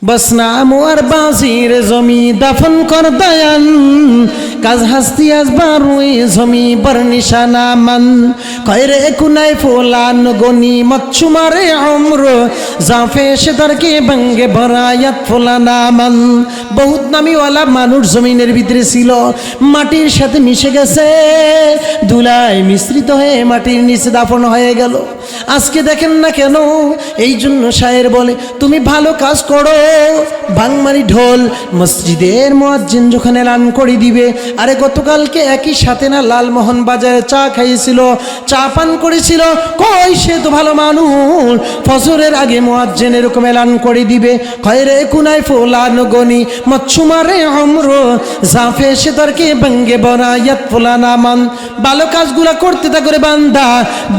बस नाम और बाजीर जमी दफन कर दयान काज हस्ती आज बारुई जमी बर निशाना मन खैरे कुनाय फुलान गनी मच्छुमारे उम्र जाफे शेदर के बंगे भरायात फुलाना मन बहुत नामी वाला मानुष जमीনের ভিতরে ছিল মাটির সাথে মিশে গেছে ধুলায় মিশ্রিত হয়ে মাটির নিচে দাফন হয়ে গেল আজকে দেখেন না কেন এই জন্য শায়ের বলে তুমি ভালো কাজ করো ভাঙমারি ঢোল মসজিদের মুয়াজ্জিন যখন এলান করে দিবে আরে গতকালকে একই সাথে না লালমোহন বাজারে চা খাইছিল চা পান করেছিল কই সে তো ভালো মানুষ ফজরের আগে মুয়াজ্জিন এরকম এলান করে দিবে খয়রে কুনাই ফুলান গনি মচ্ছুমারে উমর জাফে সেদরকে বঙ্গে বরায়াত ফুলানা মান ভালো কাজগুলা করতে থাকো রে বান্দা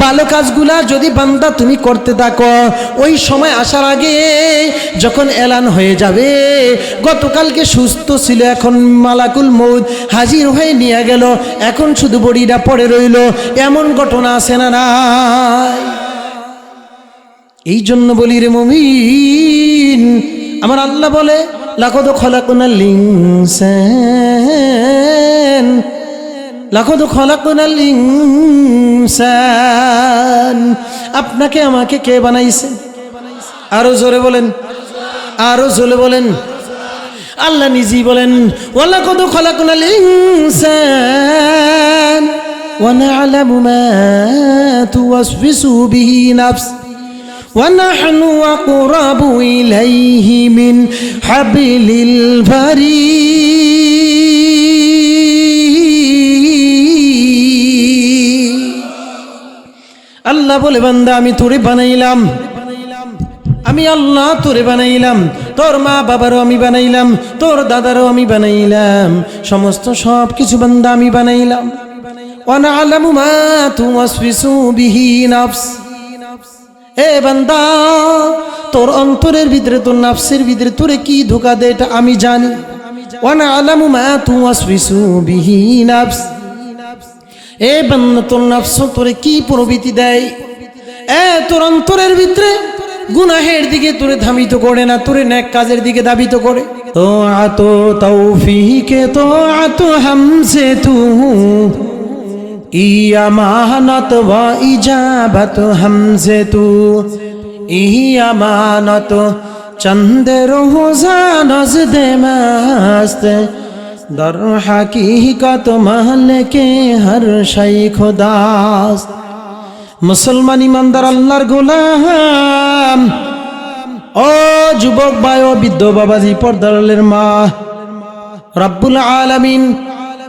ভালো কাজগুলা যদি বান্দা তুমি করতে থাকো ওই সময় আসার আগে যখন এলান হয়ে যাবে গতকালকে সুস্থ ছিল এখন মালাকুল মউত হাজির হয়ে নিয়ে গেল এখন শুধু বডিটা পড়ে রইল এমন ঘটনা আছে না নাই এই জন্য বলি রে মুমিন আমার আল্লাহ বলে লাকাদ খলাকনাল ইনসান লাকাদ খলাকনাল ইনসান আপনাকে আমাকে কে বানাইছে আরো জোরে বলেন আরো জোরে বলেন আল্লাহ নিজেই বলেন ওয়ালাকাদ খলাকনাল ইনসান ওয়া না'লামু মা তুওয়াসবিসু বিহি নাফস ওয়া নাহনু আকরাবু ইলাইহি মিন হাবলিল বারীদ আল্লাহ বলে বান্দা আমি তোরে বানাইলাম আমি আল্লাহ তোরে বানাইলাম তোর মা বাবারও আমি বানাইলাম তোর দাদারও আমি বানাইলাম সমস্ত সব কিছু বান্দা আমি বানাইলাম ওয়া না'লামু মা তুওয়াসবিসু বিহি নাফস এ বান্দা তোর অন্তরের ভিতরে তোর নাফসের ভিতরে তোরে কি ধোঁকা দেয় এটা আমি জানি ওয়া না'লামু মা তুওয়াসবিসু বিহি নাফস এ বান্দা তোর নাফস তোরে কি প্রবৃত্তি দেয় এ তোর অন্তরের ভিতরে গুনাহের দিকে তোরে ধাবিত করে না তোরে নেক কাজের দিকে ধাবিত করে তো আতো তৌফিকে তো আতো হামসে তু ইয়ামানাত ওয়া ইজাবাত হামসে তু ইয়ামানাত চন্দে রোজা নজদে মস্ত দর হাকিকত মালিকে হর শাই খুদাস মুসলমান ইমানদার আল্লাহর গোলাম ও যুবক ভাই ও বৃদ্ধ বাবাজি পর্দারের মা রব্বুল আলামিন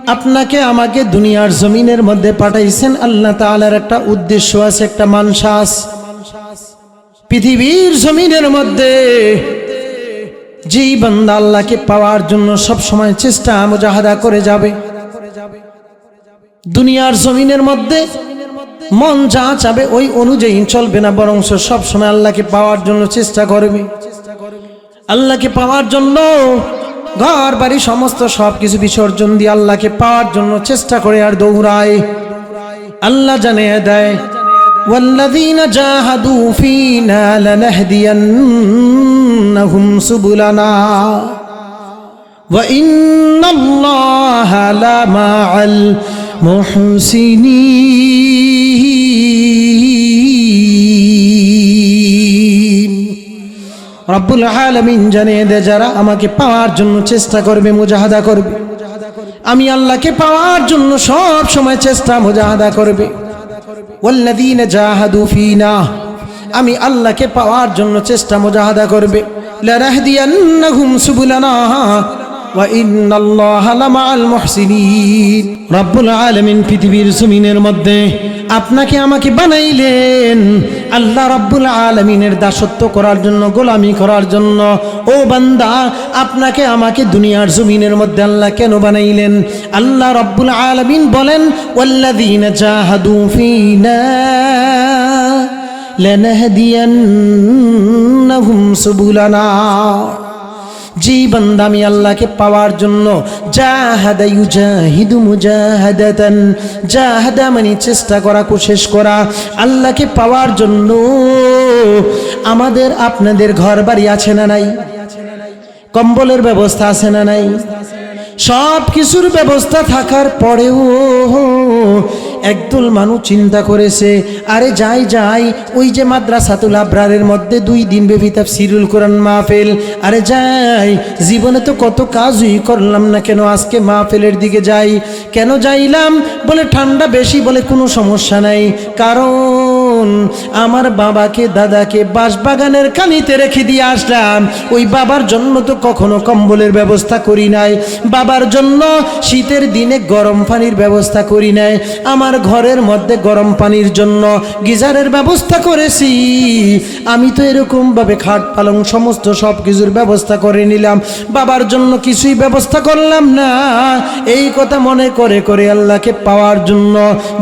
আপনাকে আমাকে দুনিয়ার জমিনের মধ্যে পাঠাইছেন আল্লাহ তাআলার একটা উদ্দেশ্য আছে একটা মানসা আছে পৃথিবীর জমিনের মধ্যে যেই বান্দা আল্লাহকে পাওয়ার জন্য সব সময় চেষ্টা মুজাহাদা করে যাবে দুনিয়ার জমিনের মধ্যে মন যা চাবে ওই অনুযায়ী চলবে না বরং সব সময় আল্লাহকে পাওয়ার জন্য চেষ্টা করবে আল্লাহকে পাওয়ার জন্য ঘর বাড়ি সমস্ত সবকিছু বিসর্জন দিয়ে আল্লাহকে পাওয়ার জন্য চেষ্টা করে আর দৌড়ায় আল্লাহ জানিয়ে দেয় ওয়াল্লাযীনা জাহাদু ফীনা লানাহদিয়ান্নাহুম সুবুলানা ওয়া ইন্নাল্লাহা লামাআল মুহসিনিন রব্বুল আলামিন জানিয়ে দেয় যারা আমাকে পাওয়ার জন্য চেষ্টা করবে মুজাহাদা করবে আমি আল্লাহকে পাওয়ার জন্য সব সময় চেষ্টা মুজাহাদা করবে ওয়াল্লাযীনা জাহাদু ফীনা আমি আল্লাহকে পাওয়ার জন্য চেষ্টা মুজাহাদা করবে লানাহদিয়ান্নাহুম সুবুলানা ওয়া ইন্নাল্লাহা লামাআল মুহসিনিন রব্বুল আলামিন পৃথিবীর জমিনের মধ্যে আপনাকে আমাকে বানাইলেন আল্লাহ রব্বুল আলামিনের দাসত্ব করার জন্য গোলামি করার জন্য ও বান্দা আপনাকে আমাকে দুনিয়ার জমিনের মধ্যে আল্লাহ কেন বানাইলেন আল্লাহ রব্বুল আলামিন বলেন ওয়াল্লাযীনা জাহাদু ফীনা লানাহদিয়ান্নাহুম সুবুলানা যে বান্দা আমি আল্লাহকে পাওয়ার জন্য জাহাদা ইউজাহিদু মুজাহাদাতান জাহাদা মানে চেষ্টা করা কোশিশ করা আল্লাহকে পাওয়ার জন্য আমাদের আপনাদের ঘর বাড়ি আছে না নাই কম্বলের ব্যবস্থা আছে না নাই? সব কিছুর ব্যবস্থা থাকার পরেও একদল মানুষ চিন্তা করেছে, আরে যাই যাই ওই যে মাদ্রাসাতুল আবরারের মধ্যে 2 দিন ব্যাপী তাফসীরুল কোরআন মাহফিল, আরে যাই, জীবনে তো কত কাজই করলাম না, কেন আজকে মাহফিলের দিকে যাই। কেন যাইলাম? বলে ঠান্ডা বেশি, বলে কোনো সমস্যা নাই, কারণ আমার বাবাকে দাদাকে বাঁশবাগানের কানিতে রেখে দিয়ে আসলাম, ওই বাবার জন্য তো কখনো কম্বলের ব্যবস্থা করি নাই, বাবার জন্য শীতের দিনে গরম পানির ব্যবস্থা করি নাই, আমার ঘরের মধ্যে গরম পানির জন্য গিজারের ব্যবস্থা করেছি। আমি তো এরকম ভাবে খাট পালং সমস্ত সব কিছুর ব্যবস্থা করে নিলাম, বাবার জন্য কিছুই ব্যবস্থা করলাম না। এই কথা মনে করে করে আল্লাহকে পাওয়ার জন্য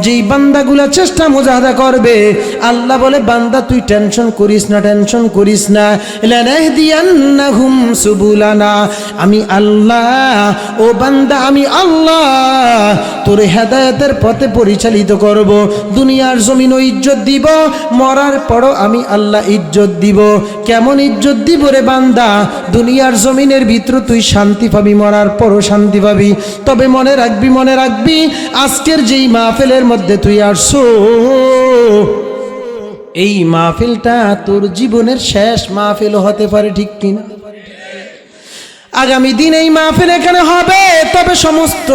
যেই বান্দাগুলা চেষ্টা মুজাহাদা করবে, আল্লাহ বলে বান্দা তুই টেনশন করিস না, টেনশন করিস না, লানাহদিয়ান্নাহুম সুবুলানা, আমি আল্লাহ, ও বান্দা আমি আল্লাহ তোর হেদায়েতের পথে পরিচালিত করব, দুনিয়ার জমিন ও ইজ্জত দিব, মরার পরও আমি আল্লাহ ইজ্জত দিব। কেমন ইজ্জত দিব রে বান্দা? দুনিয়ার জমিনের ভিতর তুই শান্তি পাবি, মরার পরও শান্তি পাবি। তবে মনে রাখবি, মনে রাখবি, আজকের যেই মাহফিলের মধ্যে তুই আসছো, এই মাহফিলটা তোর জীবনের শেষ মাহফিল হতে পারে, ঠিক কিনা? আগামী দিন এই মাহফিল এখানে হবে, তবে সমস্ত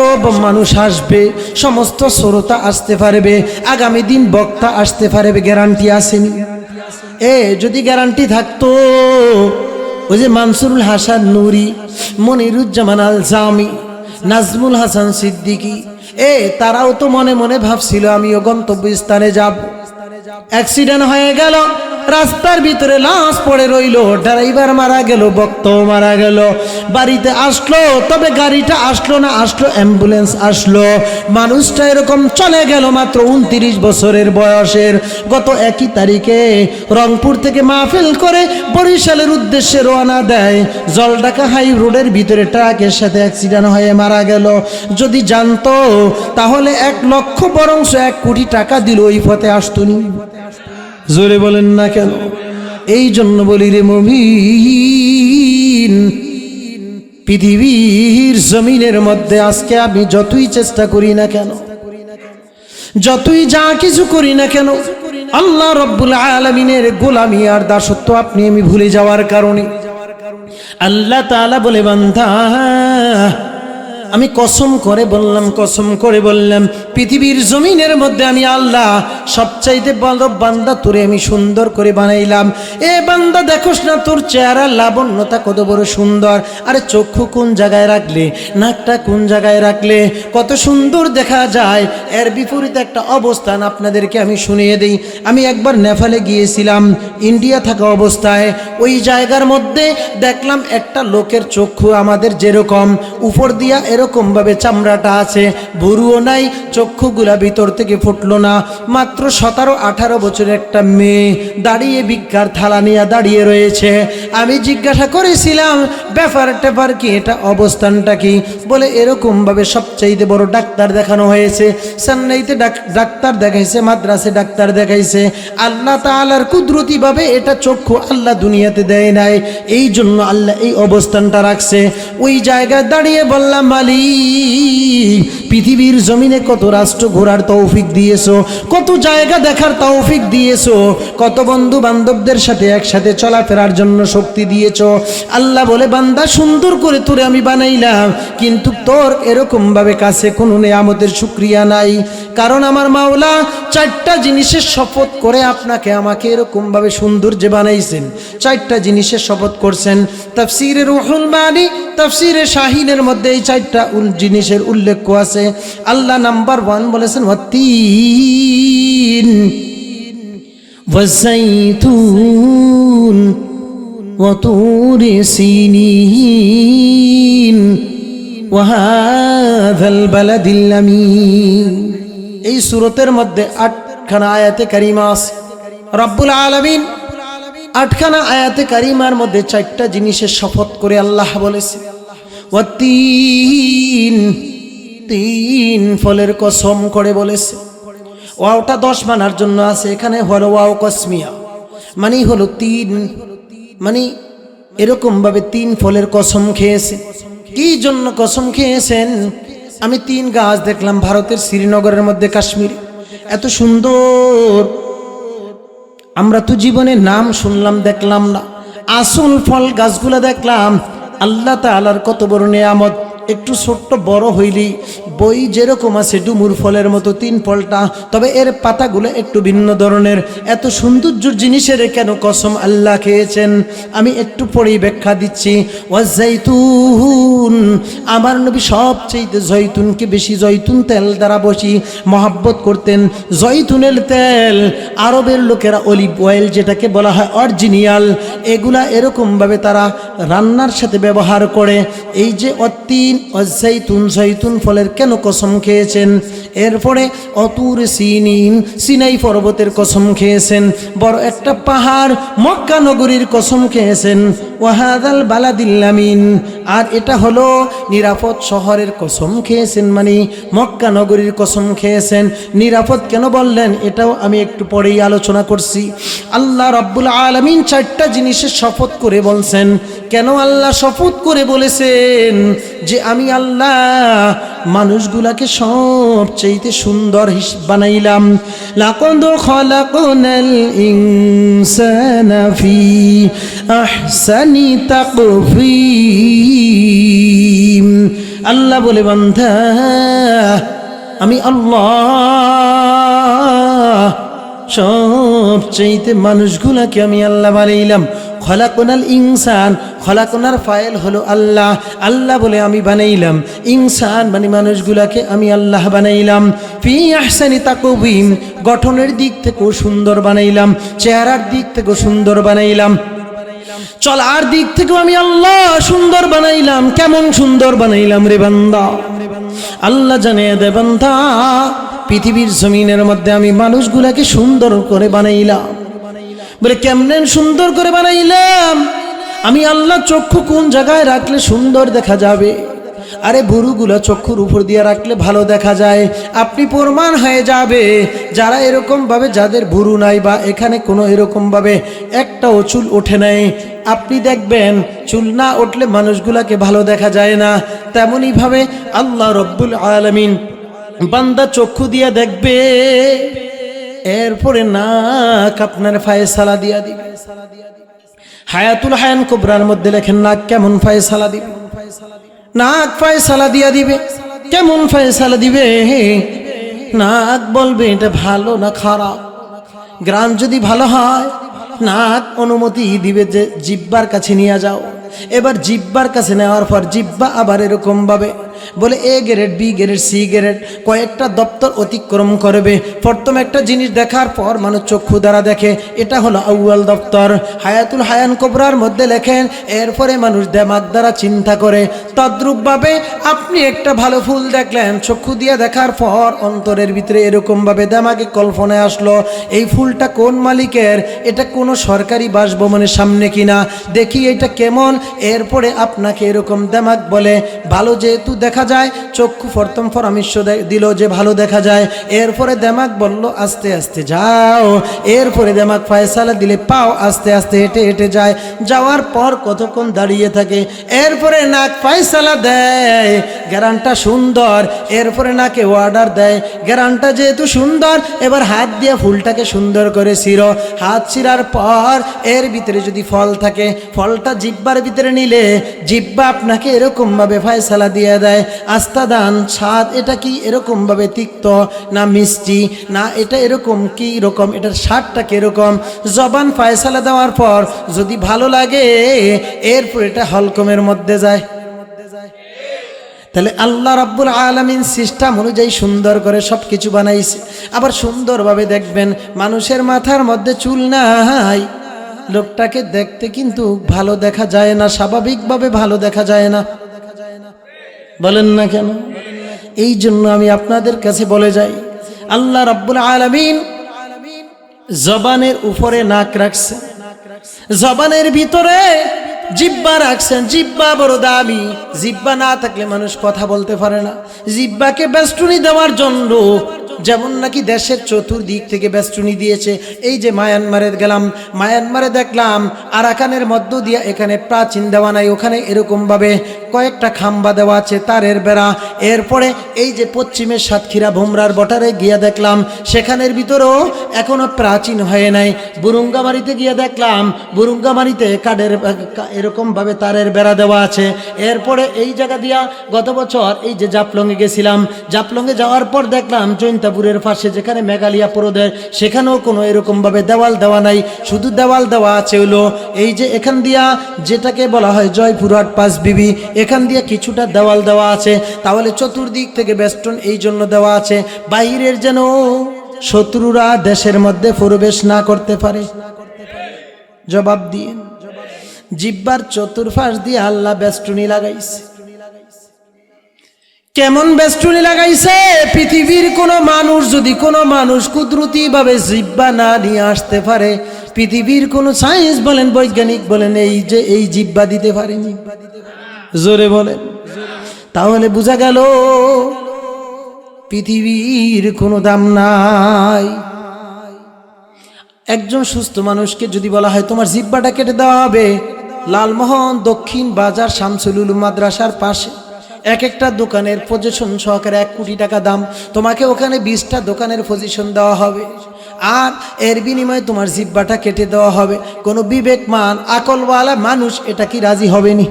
মানুষ আসবে, সমস্ত শ্রোতা আসতে পারবে, আগামী দিন বক্তা আসতে পারবে, গ্যারান্টি আসেনি? যদি গ্যারান্টি থাকতো, ওই যে মানসুরুল হাসান নুরি, মনিরুজ্জামান আল জামি, নাজমুল হাসান সিদ্দিকী, তারাও তো মনে মনে ভাবছিল আমিও গন্তব্যস্থানে যাব। অ্যাক্সিডেন্ট হয়ে গেল, রাস্তার ভিতরে লাশ পড়ে রইল, ড্রাইভার মারা গেল, বক্তাও মারা গেল, বাড়িতে আসলো, তবে গাড়িটা আসলো না, আসলো অ্যাম্বুলেন্স আসলো, মানুষটা এরকম চলে গেল মাত্র 29 বছরের বয়সের। গত 1 তারিখে রংপুর থেকে মাহফিল করে বরিশালের উদ্দেশ্যে রওনা দেয়, জলঢাকা হাই রোডের ভিতরে ট্রাকের সাথে অ্যাক্সিডেন্ট হয়ে মারা গেল। যদি জানতো তাহলে 1 লক্ষ বরং 1 কোটি টাকা দিল, ওই পথে আসতুনি। জোরে বলেন না কেন? এই জন্য বলি রে মুমিন, পৃথিবীর জমিনের মধ্যে আজকে আমি যতই চেষ্টা করি না কেন, যতই যা কিছু করি না কেন, আল্লাহ রব্বুল আলামিনের গোলামি আর দাসত্ব আপনি আমি ভুলে যাওয়ার কারণে আল্লাহ তাআলা বলে, বান্দা আমি কসম করে বললাম, কসম করে বললাম, পৃথিবীর জমিনের মধ্যে আমি আল্লাহ সবচাইতে বড় বান্দা তোরে আমি সুন্দর করে বানাইলাম। বান্দা দেখোস না তোর চেহারা লাবণ্যতা কত বড় সুন্দর, আরে চক্ষু কোন জায়গায় রাখলে, নাকটা কোন জায়গায় রাখলে কত সুন্দর দেখা যায়। এর বিপরীতে একটা অবস্থান আপনাদেরকে আমি শুনিয়ে দিই। আমি একবার নেপালে গিয়েছিলাম, ইন্ডিয়া থাকা অবস্থায় ওই জায়গার মধ্যে দেখলাম একটা লোকের চক্ষু আমাদের যেরকম উপর দিয়া এরকম ভাবে চামড়াটা আছে, ভুরুও নাই, চক্ষুগুলা ভিতর থেকে ফুটলো না। মাত্র 17-18 বছরের একটা মেয়ে দাঁড়িয়ে ভিক্ষার থালা নিয়ে দাঁড়িয়ে রয়েছে। আমি জিজ্ঞাসা করেছিলাম ব্যাপার কি, এটা অবস্থানটা কি? বলে এরকম ভাবে সবচাইতে বড় ডাক্তার দেখানো হয়েছে, চেন্নাইতে ডাক্তার দেখাইছে, মাদ্রাসে ডাক্তার দেখাইছে। আল্লাহ তাআলার কুদরতি ভাবে এটা চক্ষু আল্লাহ দুনিয়াতে দেয় নাই, এই জন্য আল্লাহ এই অবস্থানটা রাখছে। ওই জায়গায় দাঁড়িয়ে বললাম, মালিক পৃথিবীর জমিনে কত রাষ্ট্র ঘোরার তৌফিক দিয়েছো, কত জায়গা দেখার তৌফিক দিয়েছো, কত বন্ধু বান্ধবদের সাথে একসাথে চলাফেরার জন্য শক্তি দিয়েছো। আল্লাহ বলে, বান্দা সুন্দর করে তোরে আমি বানাইলাম, কিন্তু তোর এরকম ভাবে কাছে কোনো নেয়ামতের শুকরিয়া নাই। কারণ আমার মাওলা 4টা জিনিসের শপথ করে আপনাকে আমাকে এরকম ভাবে সুন্দর যে বানাইছেন, 4টা জিনিসের শপথ করছেন। তাফসীরে রুহুল মানি, তাফসীরে শাহিনের মধ্যে এই 4টা জিনিসের উল্লেখ আছে। আল্লাহ নাম্বার 1 বলেছেন ওয়াতিন ওয়াযাইতুন ওয়া তুরি সিনিন ওয়া হাযাল বালাদিল আমিন। এই সূরাতের মধ্যে 8খানা আয়াতে কারিমা আছে। রব্বুল আলামিন 8খানা আয়াতে কারিমার মধ্যে 4টা জিনিসের শপথ করে আল্লাহ বলেছে। ওয়াতিন, 3 ফলের কসম করে বলেছে। ওয়াওটা 10 মানার জন্য আছে, এখানে হলো ওয়াও কসমিয়া, মানে হলো 3, মানে এরকম ভাবে 3 ফলের কসম খেয়েছে। কি জন্য কসম খেয়েছেন? আমি 3 গাছ দেখলাম ভারতের শ্রীনগরের মধ্যে, কাশ্মীর, এত সুন্দর। আমরা তো জীবনে নাম শুনলাম, দেখলাম না, আসল ফল গাছগুলা দেখলাম। আল্লাহ তাআলার কত বড় নিয়ামত। একটু ছোট্ট বড় হইলি বই যেরকম আছে ডুমুর ফলের মতো 3 ফলটা, তবে এর পাতাগুলো একটু ভিন্ন ধরনের। এত সৌন্দর্যের জিনিসের কেন কসম আল্লাহ খেয়েছেন? আমি একটু পরেই ব্যাখ্যা দিচ্ছি। ওয়াজাইতুন, আমার নবী সবচেয়ে জয়তুনকে বেশি জয়তুন তেল দ্বারা বসি মহাব্বত করতেন। জয়তুনের তেল আরবের লোকেরা অলিভ অয়েল যেটাকে বলা হয় অরিজিনাল, এগুলা এরকমভাবে তারা রান্নার সাথে ব্যবহার করে। এই যে অজাইতুন, জয়তুন ফলের কেন কসম খেয়েছেন? এরপরে অতুর সিনিন, সিনাই পর্বতের কসম খেয়েছেন। বড় একটা পাহাড় মক্কা নগরীর কসম খেয়েছেন। ওয়াহাদাল বালাদিল আমিন, আর এটা হলো নিরাপদ শহরের কসম খেয়েছেন, মানে মক্কা নগরীর কসম খেয়েছেন। নিরাপদ কেন বললেন এটাও আমি একটু পরেই আলোচনা করছি। আল্লাহ রাব্বুল আলামিন 4টা জিনিসের শপথ করে বলছেন। কেন আল্লাহ শপথ করে বলেছেন? যে আমি আল্লাহ মানুষগুলাকে সবচেয়ে সুন্দর বানাইলাম। লাকাদ খালাকনাল ইনসানা ফি আহসানি তাকওয়িম। আল্লাহ বলে, বান্দা আমি আল্লাহ সবচেয়ে মানুষগুলাকে আমি আল্লাহ বানাইলাম। খলাকনাল ইনসান, খলাকনার ফাইল হলো আল্লাহ। আল্লাহ বলে আমি বানাইলাম, ইনসান মানে মানুষগুলাকে আমি আল্লাহ বানাইলাম। ফি আহসানি তাকওয়িম, গঠনের দিক থেকেও সুন্দর বানাইলাম, চেহারার দিক থেকেও সুন্দর বানাইলাম, চলার দিক থেকেও আমি আল্লাহ সুন্দর বানাইলাম। কেমন সুন্দর বানাইলাম রে বান্দা? আল্লাহ জানিয়ে দে বান্দা, পৃথিবীর জমিনের মধ্যে আমি মানুষগুলাকে সুন্দর করে বানাইলাম। বলে কেমনে সুন্দর করে বানাইলাম? আমি আল্লাহ চক্ষু কোন জায়গায় রাখলে সুন্দর দেখা যাবে? আরে ভুরুগুলো চক্ষুর উপর দিয়ে রাখলে ভালো দেখা যায়। আপনি প্রমাণ হয়ে যাবে যারা এরকম ভাবে, যাদের ভুরু নাই বা এখানে কোনো এরকম ভাবে একটাও চুল ওঠে নাই, আপনি দেখবেন চুল না উঠলে মানুষগুলাকে ভালো দেখা যায় না। তেমনি ভাবে আল্লাহ রব্বুল আলামিন বান্দা চক্ষু দিয়া দেখবে, এরপরে নাক আপনার ফায়সালা দিয়া দিবে। হায়াতুল হায়ান কুবরার মধ্যে লেখেন নাক কেমন ফায়সালা দিবে। নাক ফায়সালা দিয়া দিবে। কেমন ফায়সালা দিবে? নাক বলবে এটা ভালো না খারাপ। গ্রাম যদি ভালো হয় নাক অনুমতি দিবে যে জিব্বার কাছে নিয়ে যাও। এবার জিব্বার কাছে নেওয়ার পর জিব্বা আবার এরকম ভাবে বলে A grade, B grade, C grade, কয়েকটা দপ্তর অতিক্রম করবে। প্রথম একটা জিনিস দেখার পর মানুষ চক্ষু দ্বারা দেখে, এটা হলো আউয়াল দপ্তর। হায়াতুল হায়ান কোবরার মধ্যে লেখেন এরপরে মানুষ দেমাগ দ্বারা চিন্তা করে। তদ্রূপভাবে আপনি একটা ভালো ফুল দেখলেন, চক্ষু দিয়ে দেখার পর অন্তরের ভিতরে এরকমভাবে দেমাগে কল্পনায় আসলো এই ফুলটা কোন মালিকের, এটা কোনো সরকারি বাসভবনের সামনে কিনা, দেখি এটা কেমন। এরপরে আপনাকে এরকম দেমাগ বলে ভালো যেহেতু দেখা যায়, চক্ষু প্রথম পরামর্শ দিল যে ভালো দেখা যায়। এরপরে দেমাগ বলল আস্তে আস্তে যাও। এরপরে দেমাগ ফয়সালা দিলে পাও আস্তে আস্তে হেঁটে হেঁটে যায়। যাওয়ার পর কতক্ষণ দাঁড়িয়ে থাকে। এরপরে নাক ফয়সালা দেয় গ্যারানটা সুন্দর। এরপরে নাকে অর্ডার দেয় গ্যারানটা যেহেতু সুন্দর, এবার হাত দিয়ে ফুলটাকে সুন্দর করে ছিঁড়ো। হাত ছিঁড়ার পর এর ভিতরে যদি ফল থাকে, ফলটা জিব্বার ভিতরে নিলে জিব্বা আপনাকে এরকমভাবে ফয়সালা দিয়ে দেয় আস্তা দান স্বাদ এটা কি এরকম ভাবে তিক্ত না মিষ্টি, না এটা এরকম কি রকম, এটার স্বাদটা কিরকম। জবান ফয়সালা দেওয়ার পর যদি ভালো লাগে এরপর এটা হলকমের মধ্যে যায়। তাহলে আল্লাহ রাব্বুল আলামিন সিস্টেম অনুযায়ী সুন্দর করে সব কিছু বানাইছে। আবার সুন্দরভাবে দেখবেন মানুষের মাথার মধ্যে চুল নাই, লোকটাকে দেখতে কিন্তু ভালো দেখা যায় না, স্বাভাবিকভাবে ভালো দেখা যায় না। বলেন না কেন? এই জন্য আমি আপনাদের কাছে বলে যাই, আল্লাহ রাব্বুল আলামিন জবানের উপরে নাক রাখছে, জবানের ভিতরে জিব্বা রাখছেন। জিব্বা বড় দামি, জিব্বা না থাকলে মানুষ কথা বলতে পারে না। জিব্বাকে বেষ্টনী দেওয়ার জন্য যেমন নাকি দেশের চতুর্দিক থেকে বেষ্টনী দিয়েছে। এই যে মায়ানমারে গেলাম, মায়ানমারে দেখলাম আরাকানের মধ্য দিয়ে এখানে প্রাচীন দেওয়া নাই, ওখানে এরকমভাবে কয়েকটা খাম্বা দেওয়া আছে তারের বেড়া। এরপরে এই যে পশ্চিমের সাতক্ষীরা ভোমরার বটারে গিয়া দেখলাম সেখানের ভিতরেও এখনো প্রাচীন হয়ে নাই। বুরুঙ্গামারিতে গিয়ে দেখলাম বুরুঙ্গামারিতে কাঠের এরকমভাবে তারের বেড়া দেওয়া আছে। এরপরে এই জায়গা দিয়া গত বছর এই যে জাপলংয়ে গেছিলাম, জাপলংয়ে যাওয়ার পর দেখলাম জৈন্তাপুরের পাশে যেখানে মেঘালয়া প্রদেশ, সেখানেও কোনো এরকমভাবে দেওয়াল দেওয়া নাই, শুধু দেওয়াল দেওয়া আছে হলো এই যে এখান দিয়া যেটাকে বলা হয় জয়পুরহাট পাঁচ বিবি, এখান দিয়ে কিছুটা দেওয়াল দেওয়া আছে। তাহলে চতুর্দিক থেকে বেষ্টন এই জন্য দেওয়া আছে বাইরের যেন শত্রুরা দেশের মধ্যে প্রবেশ না করতে পারে। জবাব দিয়ে জিব্বার চতুর্পাশ দিয়ে আল্লাহ বেষ্টনী লাগাইছে। কেমন বেষ্টনী লাগাইছে? পৃথিবীর কোনো মানুষ যদি কোনো মানুষ কুদরতি ভাবে জিব্বা না নিয়ে আসতে পারে, পৃথিবীর কোনো সায়েন্স বলেন বৈজ্ঞানিক বলেন এই যে এই জিব্বা দিতে পারেনি। জোরে বলেন। তাহলে বোঝা গেল পৃথিবীর কোনো দাম নাই। একজন সুস্থ মানুষকে যদি বলা হয় তোমার জিব্বাটা কেটে দেওয়া হবে, লালমোহন দক্ষিণ বাজার শামসুল উলুম মাদ্রাসার পাশে এক একটা দোকানের পজিশন সহকারে 1 কোটি টাকা দাম, তোমাকে ওখানে 20টা দোকানের পজিশন দেওয়া হবে, আর এর বিনিময়ে তোমার জিব্বাটা কেটে দেওয়া হবে। কোনো বিবেকমান আকলওয়ালা মানুষ এটা কি রাজি হবেনি?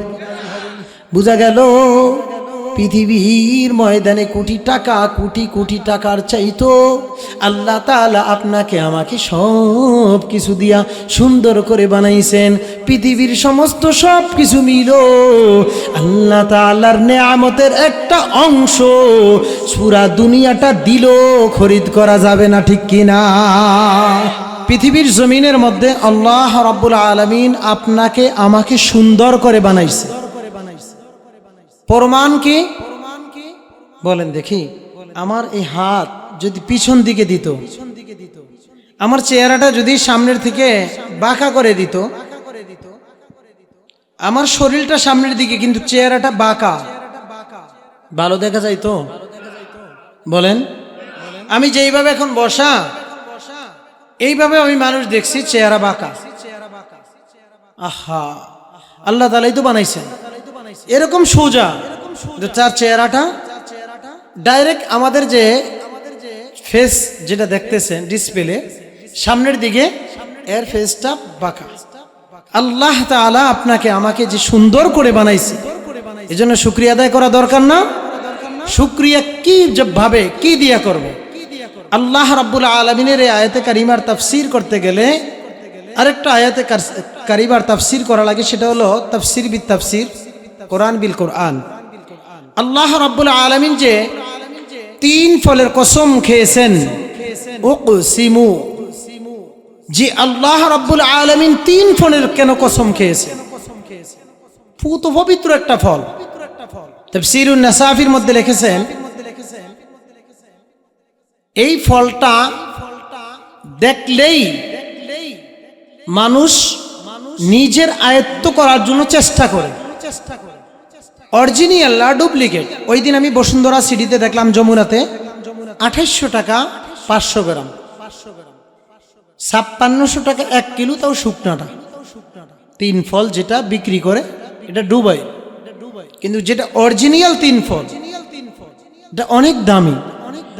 বোঝা গেল পৃথিবীর ময়দানে কোটি কোটি টাকার চাইতো আল্লাহ তাআলা আপনাকে আমাকে সব কিছু দিয়া সুন্দর করে বানাইছেন। পৃথিবীর সমস্ত সব কিছু মিল আল্লাহ তাআলার নেয়ামতের একটা অংশ, পুরা দুনিয়াটা দিল খরিদ করা যাবে না, ঠিক কিনা? পৃথিবীর জমিনের মধ্যে আল্লাহ রাব্বুল আলামিন আপনাকে আমাকে সুন্দর করে বানাইছে। প্রমাণ কি বলেন দেখি? আমার এই হাত যদি পিছন দিকে দিত, আমার চেহারাটা যদি সামনের থেকে বাঁকা করে দিত, আমার শরীরটা সামনের দিকে কিন্তু চেহারাটা বাঁকা, ভালো দেখা যায় তো? বলেন। আমি যেইভাবে এখন বসা এইভাবে আমি মানুষ দেখছি চেহারা বাঁকা। আহা, আল্লাহ তাআলাই তো বানাইছেন এরকম সোজা, তার চেহারাটা ডাইরেক্ট আমাদের যে ফেস যেটা দেখতেছেন ডিসপ্লে সামনের দিকে, এর ফেসটা বাঁকা। আল্লাহ তাআলা আপনাকে আমাকে যে সুন্দর করে বানাইছে, এজন্য শুকরিয়া আদায় করা দরকার না? শুকরিয়া কি ভাবে কি দিয়া করব? আল্লাহ রাব্বুল আলামিনের এই আয়াতে কারিমার তাফসীর করতে গেলে আরেকটা আয়াতে কারিমার তাফসীর করা লাগে, সেটা হলো তাফসীর বিত তাফসীর, কোরআন বিল কোরআন। আল্লাহ রাব্বুল আলামিন যে 3 ফলের কসম খেয়েছেন, উকসিমু, যে আল্লাহ রাব্বুল আলামিন 3 ফলের কেন কসম খেয়েছেন? পুত পবিত্র একটা ফল। তাফসীরুন নাসাফির মধ্যে লিখেছেন এই ফলটা দেখলেই মানুষ নিজের আয়ত্ত করার জন্য চেষ্টা করে। অরিজিনাল না ডুপ্লিকেট? ওই দিন আমি বসুন্ধরা সিটিতে দেখলাম যমুনাতে 2800 টাকা 500 গ্রাম, 5600 টাকা 1 কিলো, তাও শুকনাটা। 3 ফল যেটা বিক্রি করে এটা দুবাই, কিন্তু যেটা অরিজিনাল 3 ফল এটা অনেক দামি।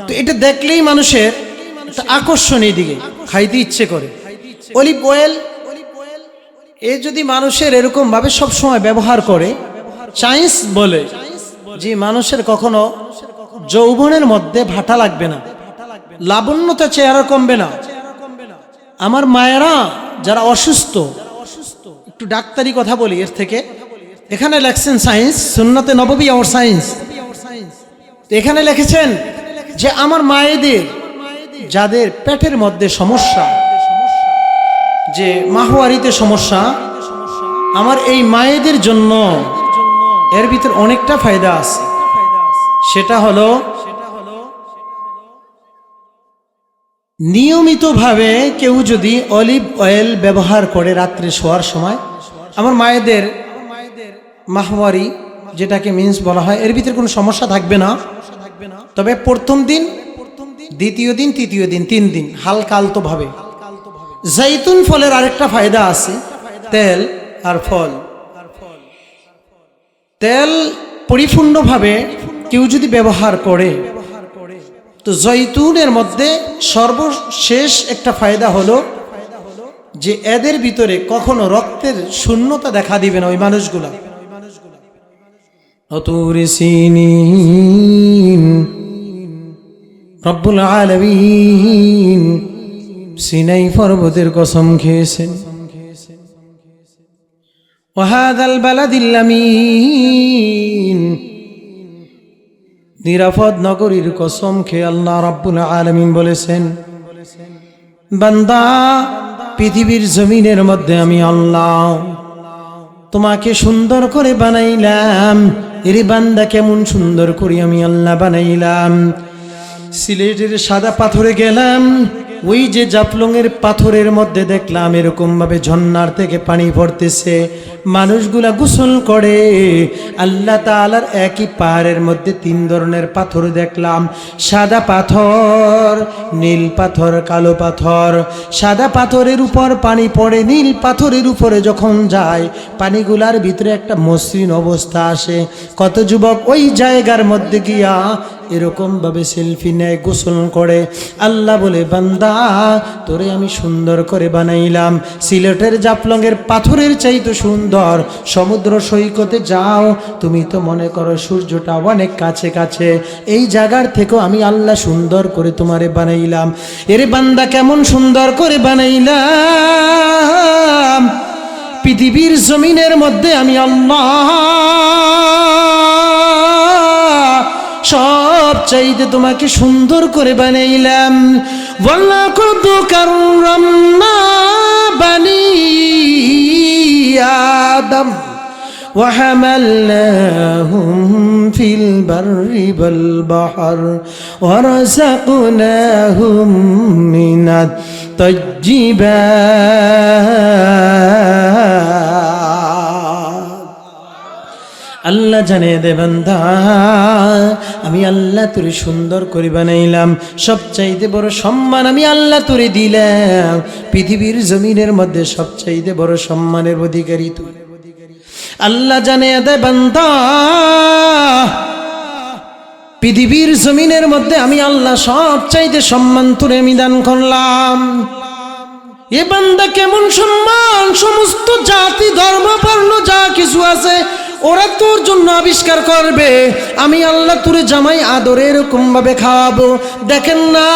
তো এটা দেখলেই মানুষের একটা আকর্ষণ, এইদিকে খাইতে ইচ্ছে করে। অলিভ অয়েল এ যদি মানুষের এরকম ভাবে সবসময় ব্যবহার করে, সায়েন্স বলে যে মানুষের কখনো যৌবনের মধ্যে ভাটা লাগবে না, লাবণ্যতা চেহারা কমবে না। আমার মায়েরা যারা অসুস্থ, একটু ডাক্তারি কথা বলি এর থেকে, এখানে লেখছেন সায়েন্স, সুন্নতে নববী আর সায়েন্স, এখানে লিখেছেন যে আমার মায়েদের যাদের পেটের মধ্যে সমস্যা, যে মাহওয়ারিতে সমস্যা, আমার এই মায়েদের জন্য এর ভিতর অনেকটা ফায়দা আছে। সেটা হলো নিয়মিতভাবে কেউ যদি অলিভ অয়েল ব্যবহার করে রাত্রে শোয়ার সময়, আমার মায়েদের মাহওয়ারি যেটাকে মিন্স বলা হয়, এর ভিতরে কোনো সমস্যা থাকবে না। তবে প্রথম দিন দ্বিতীয় দিন, তৃতীয় দিন, 3 দিন হালকা আলতোভাবে। জৈতুন ফলের আরেকটা ফায়দা আছে, তেল আর ফল। তেল পরিপূর্ণভাবে কেউ যদি ব্যবহার করে, তো জৈতুনের মধ্যে সর্বশেষ একটা ফায়দা হলো যে এদের ভিতরে কখনো রক্তের শূন্যতা দেখা দিবে না ওই মানুষগুলা। অতুরি সিনিন, রব্বুল আলামিন সিনাই পর্বতের কসম খেয়েছেন। ওয়াহাদাল বালাদিল আমিন, নিরাপদ নগরীর কসম খেয়ে আল্লাহ রাব্বুল আলামিন বলেছেন, বান্দা পৃথিবীর জমিনের মধ্যে আমি আল্লাহ তোমাকে সুন্দর করে বানাইলাম। এরে বান্দা কেমন সুন্দর করে আমি আল্লাহ বানাইলাম। সিলেটের সাদা পাথরে গেলাম, ওই যে জাফলংয়ের পাথরের মধ্যে দেখলাম এরকম ভাবে ঝর্ণার থেকে পানি পড়তেছে, মানুষগুলা গোসল করে। আল্লাহ তাআলার একই পাহাড়ের মধ্যে 3 ধরনের পাথর দেখলাম, সাদা পাথর, নীল পাথর, কালো পাথর। সাদা পাথরের উপর পানি পড়ে, নীল পাথরের উপরে যখন যায় পানিগুলার ভিতরে একটা মসৃণ অবস্থা আসে। কত যুবক ওই জায়গার মধ্যে গিয়া এরকম ভাবে সেলফি নেয়, গোসল করে। আল্লাহ বলে, বান্দা তোরে আমি সুন্দর করে বানাইলাম। সিলেটের জাফলংয়ের পাথরের চাইতে সুন্দর সমুদ্র সৈকতে যাও, তুমি তো মনে করো সূর্যটা অনেক কাছে কাছে, এই জায়গার থেকেও আমি আল্লাহ সুন্দর করে তোমারে বানাইলাম। এরে বান্দা কেমন সুন্দর করে বানাইলাম। পৃথিবীর জমিনের মধ্যে আমি আল্লাহ সব চাইতে তোমাকে সুন্দর করে বানাইলাম। ওয়ালাকাদ কাররামনা বানি আদম وحملناهم في البر والبحر ورزقناهم من الطيبات। আল্লাহ জানে দে বান্দা, আমি আল্লাহ তোরে সুন্দর করে বানাইলাম। সবচাইতে বড় সম্মান আমি আল্লাহ তোরে দিলাম। পৃথিবীর জমিনের মধ্যে সবচাইতে বড় সম্মানের অধিকারী তুই। আল্লাহ জানে দে বান্দা, পৃথিবীর জমিনের মধ্যে আমি আল্লাহ সবচাইতে সম্মান তোরে আমি দান করলাম। এ বান্দা কেমন সম্মান, সমস্ত জাতি ধর্ম বর্ণ যা কিছু আছে ওরা তোর জন্য আবিষ্কার করবে। আমি আল্লাহ তোরে জামাই আদরে এরকম ভাবে খাওয়াবো। দেখেন না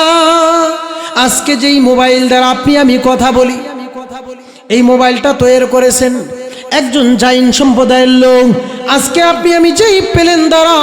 আজকে যেই মোবাইল দ্বারা আপনি আমি কথা বলি, এই মোবাইলটা তৈরি করেছেন একজন জাইন সম্প্রদায়ের লোক। আজকে আপনি আমি যেই প্লেন দ্বারা,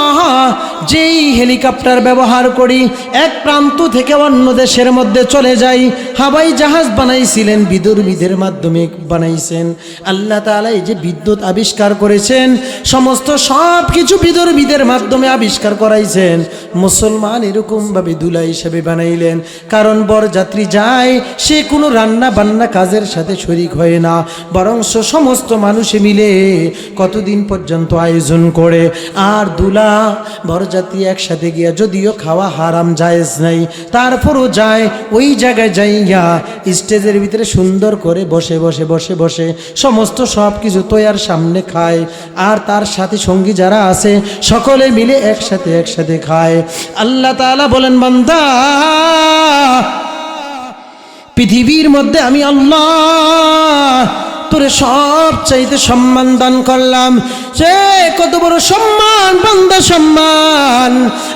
যেই হেলিকপ্টার ব্যবহার করি, এক প্রান্ত থেকে অন্য দেশের মধ্যে চলে যাই, হাওয়াই জাহাজ বানাইছিলেন বিদ্যুতের মাধ্যমে বানাইছেন। আল্লাহ তাআলা এই যে বিদ্যুৎ আবিষ্কার করেছেন, সমস্ত সব কিছু বিদ্যুতের মাধ্যমে আবিষ্কার করাইছেন। মুসলমান এরকম ভাবে দুলা হিসেবে বানাইলেন, কারণ বরযাত্রী যায় সে কোনো রান্না বান্না কাজের সাথে শরীক হয় না, বরং সমস্ত মানুষে মিলে কতদিন পর্যন্ত আয়োজন করে। আর দুলা বরযাত্রী একসাথে গিয়া, যদিও খাওয়া হারাম জায়েজ নাই, তারপরও যায় ওই জায়গায় যাইয়া স্টেজের ভিতরে সুন্দর করে বসে বসে বসে বসে সমস্ত সব কিছু তৈয়ার সামনে খায়। আর তার সাথে সঙ্গী যারা আছে সকলে মিলে একসাথে খায়। আল্লাহ তাআলা বলেন, বান্দা পৃথিবীর মধ্যে আমি আল্লাহ তোরে সব চাইতে সম্মান দান করলাম। সে কত বড় সম্মান বান্দা, সম্মান।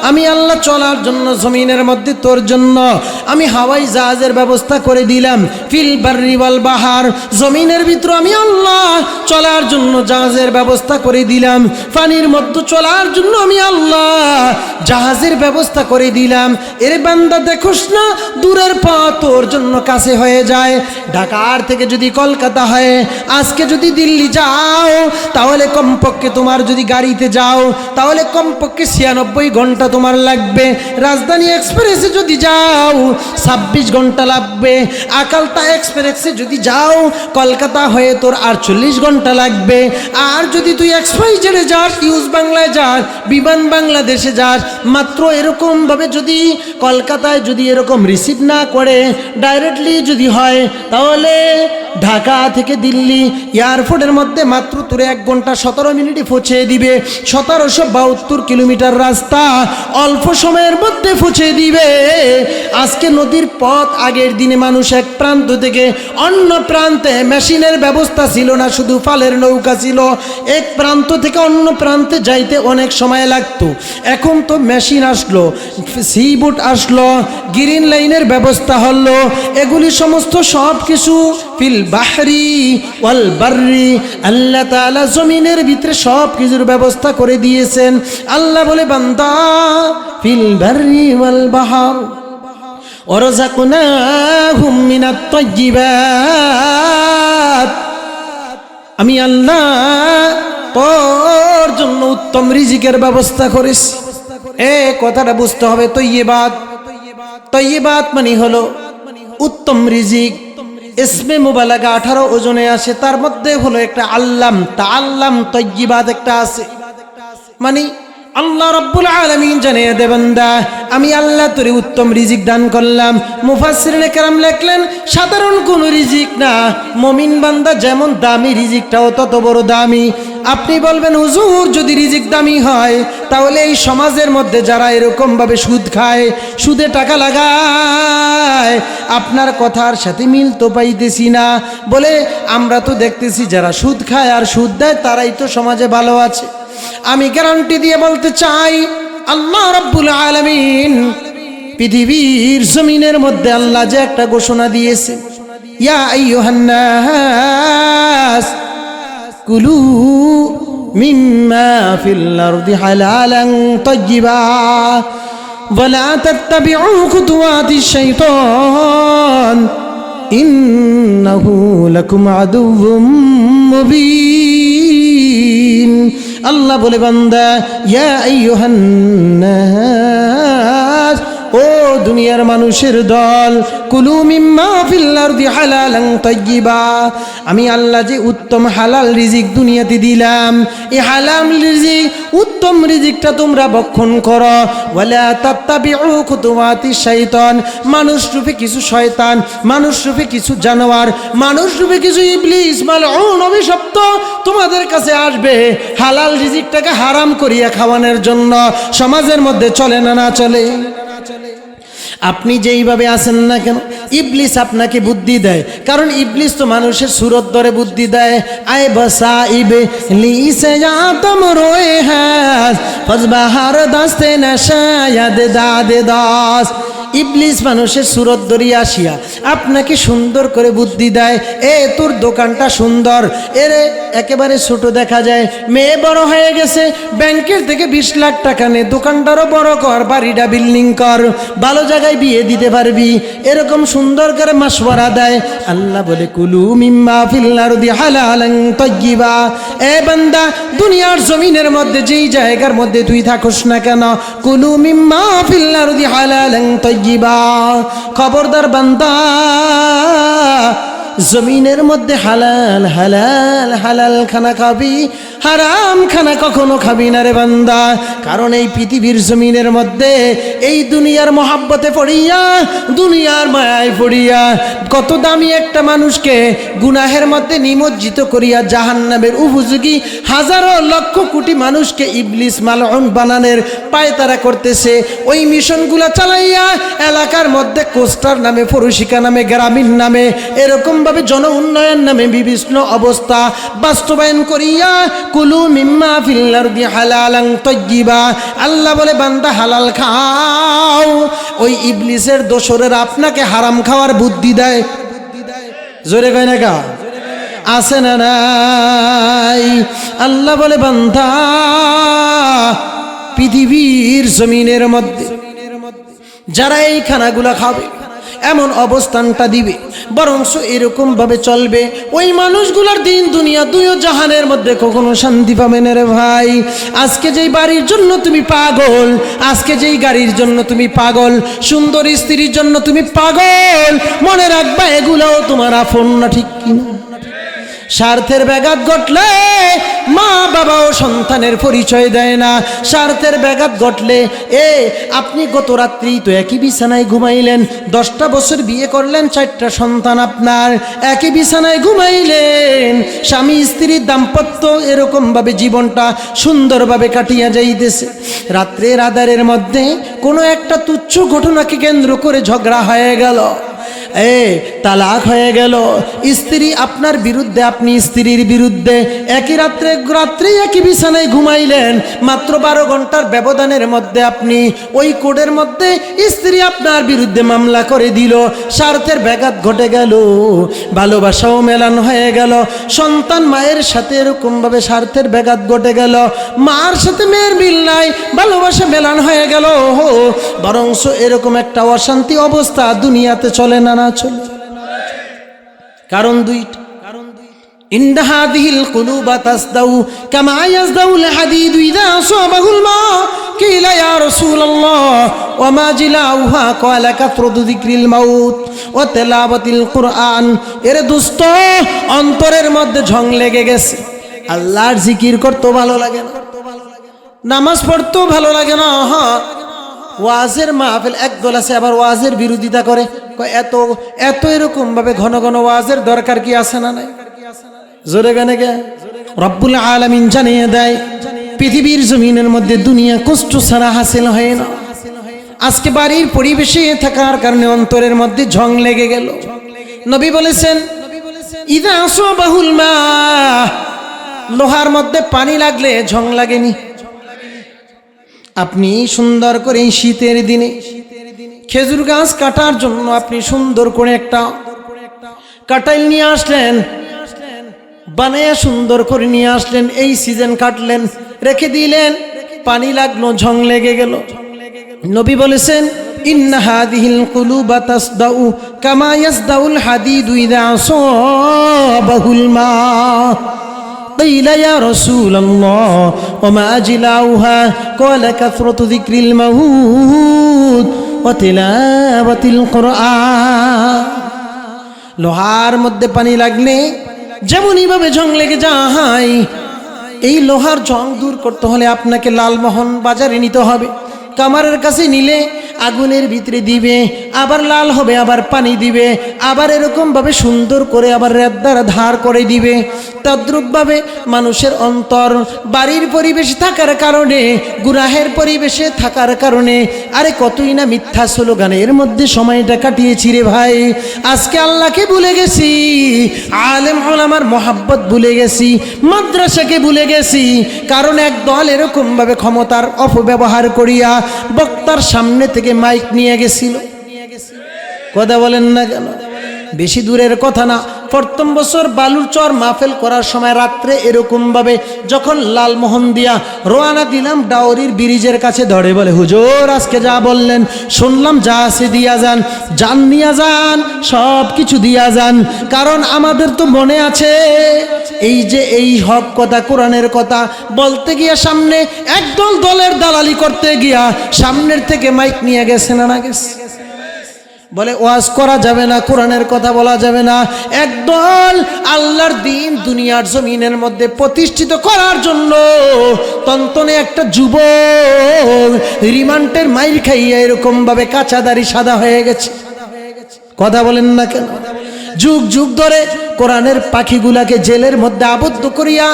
আমি আল্লাহ চলার জন্য জমিনের মধ্যে তোর জন্য আমি হাওয়াই জাহাজের ব্যবস্থা করে দিলাম। ফিল বাররি ওয়াল বাহার, জমিনের ভিতর আমি আল্লাহ চলার জন্য জাহাজের ব্যবস্থা করে দিলাম। পানির মধ্যে চলার জন্য আমি আল্লাহ জাহাজের ব্যবস্থা করে দিলাম। এর বান্দা দেখোস না দূরের পথ তোর জন্য কাছে হয়ে যায়। ঢাকার থেকে যদি কলকাতা হয়, আজকে যদি দিল্লি যাও, তাহলে কমপক্ষে তোমার যদি গাড়িতে যাও তাহলে কমপক্ষে 96 ঘন্টা তোমার লাগবে। রাজধানী এক্সপ্রেসে যদি যাও 26 ঘন্টা লাগবে। আকালতা এক্সপ্রেসে যদি যাও কলকাতা হয়ে তোর 48 ঘন্টা লাগবে। আর যদি তুই এক্সপ্রেসে যাস, ইউজ বাংলায় যাস, বিমান বাংলাদেশে যাস, মাত্র এরকমভাবে যদি কলকাতায় যদি এরকম রিসিভ না করে ডাইরেক্টলি যদি হয়, তাহলে ঢাকা থেকে দিল্লি এয়ারপোর্টের মধ্যে মাত্র তোরে 1 ঘন্টা 17 মিনিটে পৌঁছে দিবে। 1772 কিলোমিটার রাস্তা অল্প সময়ের মধ্যে পৌঁছে দিবে। আজকে নদীর পথ, আগের দিনে মানুষ এক প্রান্ত থেকে অন্য প্রান্তে মেশিনের ব্যবস্থা ছিল না, শুধু ফালের নৌকা ছিল। এক প্রান্ত থেকে অন্য প্রান্তে যাইতে অনেক সময় লাগতো। এখন তো মেশিন আসলো, সি বোট আসলো, গ্রিন লাইনের ব্যবস্থা হলো। এগুলি সমস্ত সব কিছু ফিল বাহরি ওয়াল বাররি, আল্লাহ তাআলা জমিনের ভিতরে সব কিছুর ব্যবস্থা করে দিয়েছেন। আল্লাহ বলে, বান্দা ফিল বাররি ওয়াল বাহর ওয়ারযাকনাহুম মিনাত তাইয়্যিবাত, আমি আল্লাহ তোর জন্য উত্তম রিজিকের ব্যবস্থা করেছি। কথাটা বুঝতে হবে। তৈয়্যিবাত, তৈয়্যিবাত মানে হলো উত্তম রিজিক। ইসমে মুবালাগা 18 ওজনে আসে, তার মধ্যে হলো একটা আল্লাম, তাআল্লাম তৈয়্যিবাত একটা আছে। মানে আল্লাহ রাব্বুল আলামিন জানিয়ে দে, বান্দা আমি আল্লাহ তোরে উত্তম রিজিক দান করলাম। মুফাসসিরিনে কেরাম লেখলেন, সাধারণ কোন রিজিক না, মুমিন বান্দা যেমন দামি রিজিকটাও তত বড় দামি। আপনি বলবেন, হুজুর যদি রিজিক দামি হয় তাহলে এই সমাজের মধ্যে যারা এরকম ভাবে সুদ খায়, সুদে টাকা লাগায়, আপনার কথার সাথে মিল তো পাইতেছি না। বলে, আমরা তো দেখতেছি যারা সুদ খায় আর সুদ দেয় তারাই তো সমাজে ভালো আছে। আমি গ্যারান্টি দিয়ে বলতে চাই, আল্লাহ রাব্বুল আলামিন পৃথিবীর জমিনের মধ্যে আল্লাহ যে একটা ঘোষণা দিয়েছে, ইয়া আইয়ুহান নাস কুলু মিম্মা ফিল আরদি হালালান তাইয়্যিবা ওয়ালা তাত্তাবিউ খুতুওয়াতিশ শাইতান ইন্নাহু লাকুম আদুউম মুবিন। আল্লাহ বলে, বান্দা ইয়া আইয়ুহান নাস, ও দুনিয়ার মানুষের দল, কুলু মিম্মা ফিল আরদি হালালান তাইয়্যিবা, আমি আল্লাহ যে উত্তম হালাল রিজিক দুনিয়াতে দিলাম, এই হালাল রিজিক উত্তম রিজিকটা তোমরা ভক্ষণ করো। ওয়ালা তাত্তাবিউ খুতুওয়াতিশ শাইতান, মানুষ রূপে কিছু শয়তান, মানুষ রূপে কিছু জানোয়ার, মানুষ রূপে কিছু ইবলিস মালউন অভিশপ্ত তোমাদের কাছে আসবে হালাল রিজিকটাকে হারাম করিয়া খাওয়ানোর জন্য। সমাজের মধ্যে চলে না, না চলে? আপনি যেইভাবে আছেন না কেন, ইবলিস আপনাকে বুদ্ধি দেয়, কারণ ইবলিস তো মানুষের সুরত ধরে বুদ্ধি দেয়। আয় বসাইবে লিসে জাতম রোয়ে হাস ফজবাহার দাস্তে নশায়াদ দাদে দাস। ইবলিস মানুষের সুরত ধরিয়া আসিয়া আপনাকে সুন্দর করে বুদ্ধি দেয়, এ তোর দোকানটা সুন্দর, এরে একেবারে ছোট দেখা যায়, মেয়ে বড় হয়ে গেছে, ব্যাংকের থেকে 20 লাখ টাকা নে, দোকানটারও বড় কর, বাড়িটা বিল্ডিং কর, ভালো জায়গায় বিয়ে দিতে পারবি, এরকম সুন্দর করে মাশওয়ারা দেয়। আল্লাহ বলে, কুলু মিম্মা ফিল আরদি হালালান তাইয়্যিবা, এ বান্দা দুনিয়ার জমিনের মধ্যে যেই জায়গার মধ্যে তুই থাকস না কেন, কুলু মিম্মা ফিল আরদি হালালান তাইয়্যিবা, খবরদার বান্দা জমিনের মধ্যে হালাল হালাল হালাল খানা খাবি, হারাম খানা কখনো খাবি না রে বান্দা। কারণ এই পৃথিবীর জমিনের মধ্যে এই দুনিয়ার মহাব্বতে পড়িয়া, দুনিয়ার মায়ায় পড়িয়া কত দামি একটা মানুষকে গুনাহের মধ্যে নিমজ্জিত করিয়া জাহান্নামের উপযোগী হাজারো লক্ষ কোটি মানুষকে ইবলিস মালউন বানানোর পায়তারা করতেছে। ওই মিশনগুলা চালাইয়া এলাকার মধ্যে কোস্টার নামে, ফরুশিকা নামে, গ্রামীণ নামে, এরকম ভাবে জন উন্নয়ন নামে বিভিন্ন অবস্থা বাস্তবায়ন করিয়া কুলু মিম্মা ফিল আরদি হালালান তাইয়্যিবা, আল্লাহ বলে, বান্দা হালাল খাও। ওই ইবলিসের দোসরেরা আপনাকে হারাম খাওয়ার বুদ্ধি দেয়। জোরে কয় না কা? আছে না নাই? আল্লাহ বলে, বান্দা পৃথিবীর জমিনের মধ্যে যারা এই খানাগুলা খাবে, এমন অবস্থানটা দিবে, বরঞ্চ এরকম ভাবে চলবে ওই মানুষগুলোর দিন দুনিয়া দুইও জাহানের মধ্যে কখনো শান্তি পাবে না রে ভাই। আজকে যেই বাড়ির জন্য তুমি পাগল, আজকে যেই গাড়ির জন্য তুমি পাগল, সুন্দর স্ত্রীর জন্য তুমি পাগল, মনে রাখবা এগুলোও তোমার আপন না, ঠিক কিনা? স্বার্থের ব্যাঘাত ঘটলে মা বাবাও সন্তানের পরিচয় দেয় না। স্বার্থের ব্যাঘাত ঘটলে আপনি গত রাত্রি তো একই বিছানায় ঘুমাইলেন, 10টা বছর বিয়ে করলেন, 4টা সন্তান আপনার, একই বিছানায় ঘুমাইলেন, স্বামী স্ত্রীর দাম্পত্য এরকমভাবে জীবনটা সুন্দরভাবে কাটিয়া যাইতেছে। রাত্রের আধারের মধ্যে কোনো একটা তুচ্ছ ঘটনাকে কেন্দ্র করে ঝগড়া হয়ে গেল, তালাক হয়ে গেল, স্ত্রী আপনার বিরুদ্ধে, আপনি স্ত্রীর বিরুদ্ধে, একই রাত্রে একই বিছানায় ঘুমাইলেন, মাত্র 12 ঘন্টার ব্যবধানের মধ্যে আপনি ওই কোর্টের মধ্যে স্ত্রী আপনার বিরুদ্ধে মামলা করে দিল, স্বার্থের ব্যাঘাত ঘটে গেল, ভালোবাসাও মেলান হয়ে গেল, সন্তান মায়ের সাথে এরকমভাবে স্বার্থের ব্যাঘাত ঘটে গেল, মার সাথে মেয়ের মিল নাই, ভালোবাসা মেলান হয়ে গেল, বরঞ্চ এরকম একটা অশান্তি অবস্থা দুনিয়াতে চলে না, না চলে। কারণ দুইটা, ইন্না হাদিহিল কুলুবা তাসদাউ কামা ইয়াসদাউল হাদিদু ইযা আসাবাহুল মা কিলা ইয়া রাসূলুল্লাহ ওয়া মা জিলাউহা ক্বালা কাতরাতু যিকরিল মাউত ওয়া তিলাওয়াতিল কুরআন। এর দোস্ত, অন্তরের মধ্যে ঝং লেগে গেছে, আল্লাহর জিকির করতে ভালো লাগে না, নামাজ পড়তেও ভালো লাগে না, ওয়াজের মাহফিল একদল আছে আবার ওয়াজের বিরোধিতা করে, এত এত এরকম ভাবে ঘন ঘন ওয়াজের দরকার কি আছে না নাই? জোরে গানে গে রব্বুল আলামিন জানিয়ে দেয় পৃথিবীর জমিনের মধ্যে দুনিয়া কষ্ট ছাড়া হাসিল হয় না। আজকে বাড়ির পরিবেশে থাকার কারণে অন্তরের মধ্যে ঝং লেগে গেল। নবী বলেছেন ইযা আসাবাহুল মা, লোহার মধ্যে পানি লাগলে ঝং লাগেনি? আপনি সুন্দর করে শীতের দিনে খেজুর গাছ কাটার জন্য আপনি সুন্দর করে একটা কাটাইল নিয়ে আসলেন, বানায়া সুন্দর করে নিয়ে আসলেন, এই সিজন কাটলেন, রেখে দিলেন, পানি লাগলো, ঝং লেগে গেল। নবী বলেছেন ইন্না হাদিহিল কুলুবা তাসদাউ কামা ইয়াসদাউল হাদিদু ইযা আসাবাহুল মা قيل يا رسول الله وما أجلاؤها قال كثرة ذكر الموت وتلاوة القرآن। লোহার মধ্যে পানি লাগলে যেমনই ভাবে ঝং লেগে যায়, এই লোহার ঝং দূর করতে হলে আপনাকে লালমোহন বাজারে নিতে হবে, কামারের কাছে নিলে আগুনের ভিতরে দিবে, আবার লাল হবে, আবার পানি দিবে, আবার এরকম ভাবে সুন্দর করে আবার রেদ্দার ধার করে দিবে। তদ্রূপভাবে মানুষের অন্তর বাড়ির পরিবেশে থাকার কারণে, গুনাহের পরিবেশে থাকার কারণে, আরে কতই না মিথ্যা স্লোগানের মধ্যে সময়টা কাটিয়েছি রে ভাই। আজকে আল্লাহকে ভুলে গেছি, আলেম ওলামার মহাব্বত ভুলে গেছি, মাদ্রাসাকে ভুলে গেছি, কারণ একদল এরকম ভাবে ক্ষমতার অপব্যবহার করিয়া বক্তার সামনে থেকে মাইক নিয়ে গেছিল। কথা বলেন না কেন? বেশি দূরের কথা না, প্রথম বছর বালুর চর মাহফিল করার সময় রাত্রে এরকম ভাবে যখন লালমোহন দিয়া রওনা দিলাম ডাওরির ব্রিজের কাছে, ধরে বলে হুজুর আজকে যা বললেন শুনলাম, যা আছে দিয়া যান, জান নিয়া যান, সব কিছু দিয়া যান, কারণ আমাদের তো মনে আছে এই যে এই হক কথা, কোরআনের কথা বলতে গিয়া সামনে একদল দলের দালালি করতে গিয়া সামনের থেকে মাইক নিয়ে গেছে না, না গেছে? বলে ওয়াজ করা যাবে না, কোরআনের কথা বলা যাবে না। একদল আল্লাহর দ্বীন দুনিয়ার জমিনের মধ্যে প্রতিষ্ঠিত করার জন্য তন্তনে একটা যুবক রিমান্ডের মাইর খাইয়া এরকম ভাবে কাঁচা দাড়ি সাদা হয়ে গেছে। কথা বলেন না কেন? যুগ যুগ ধরে কোরআনের পাখিগুলাকে জেলের মধ্যে আবদ্ধ করিয়া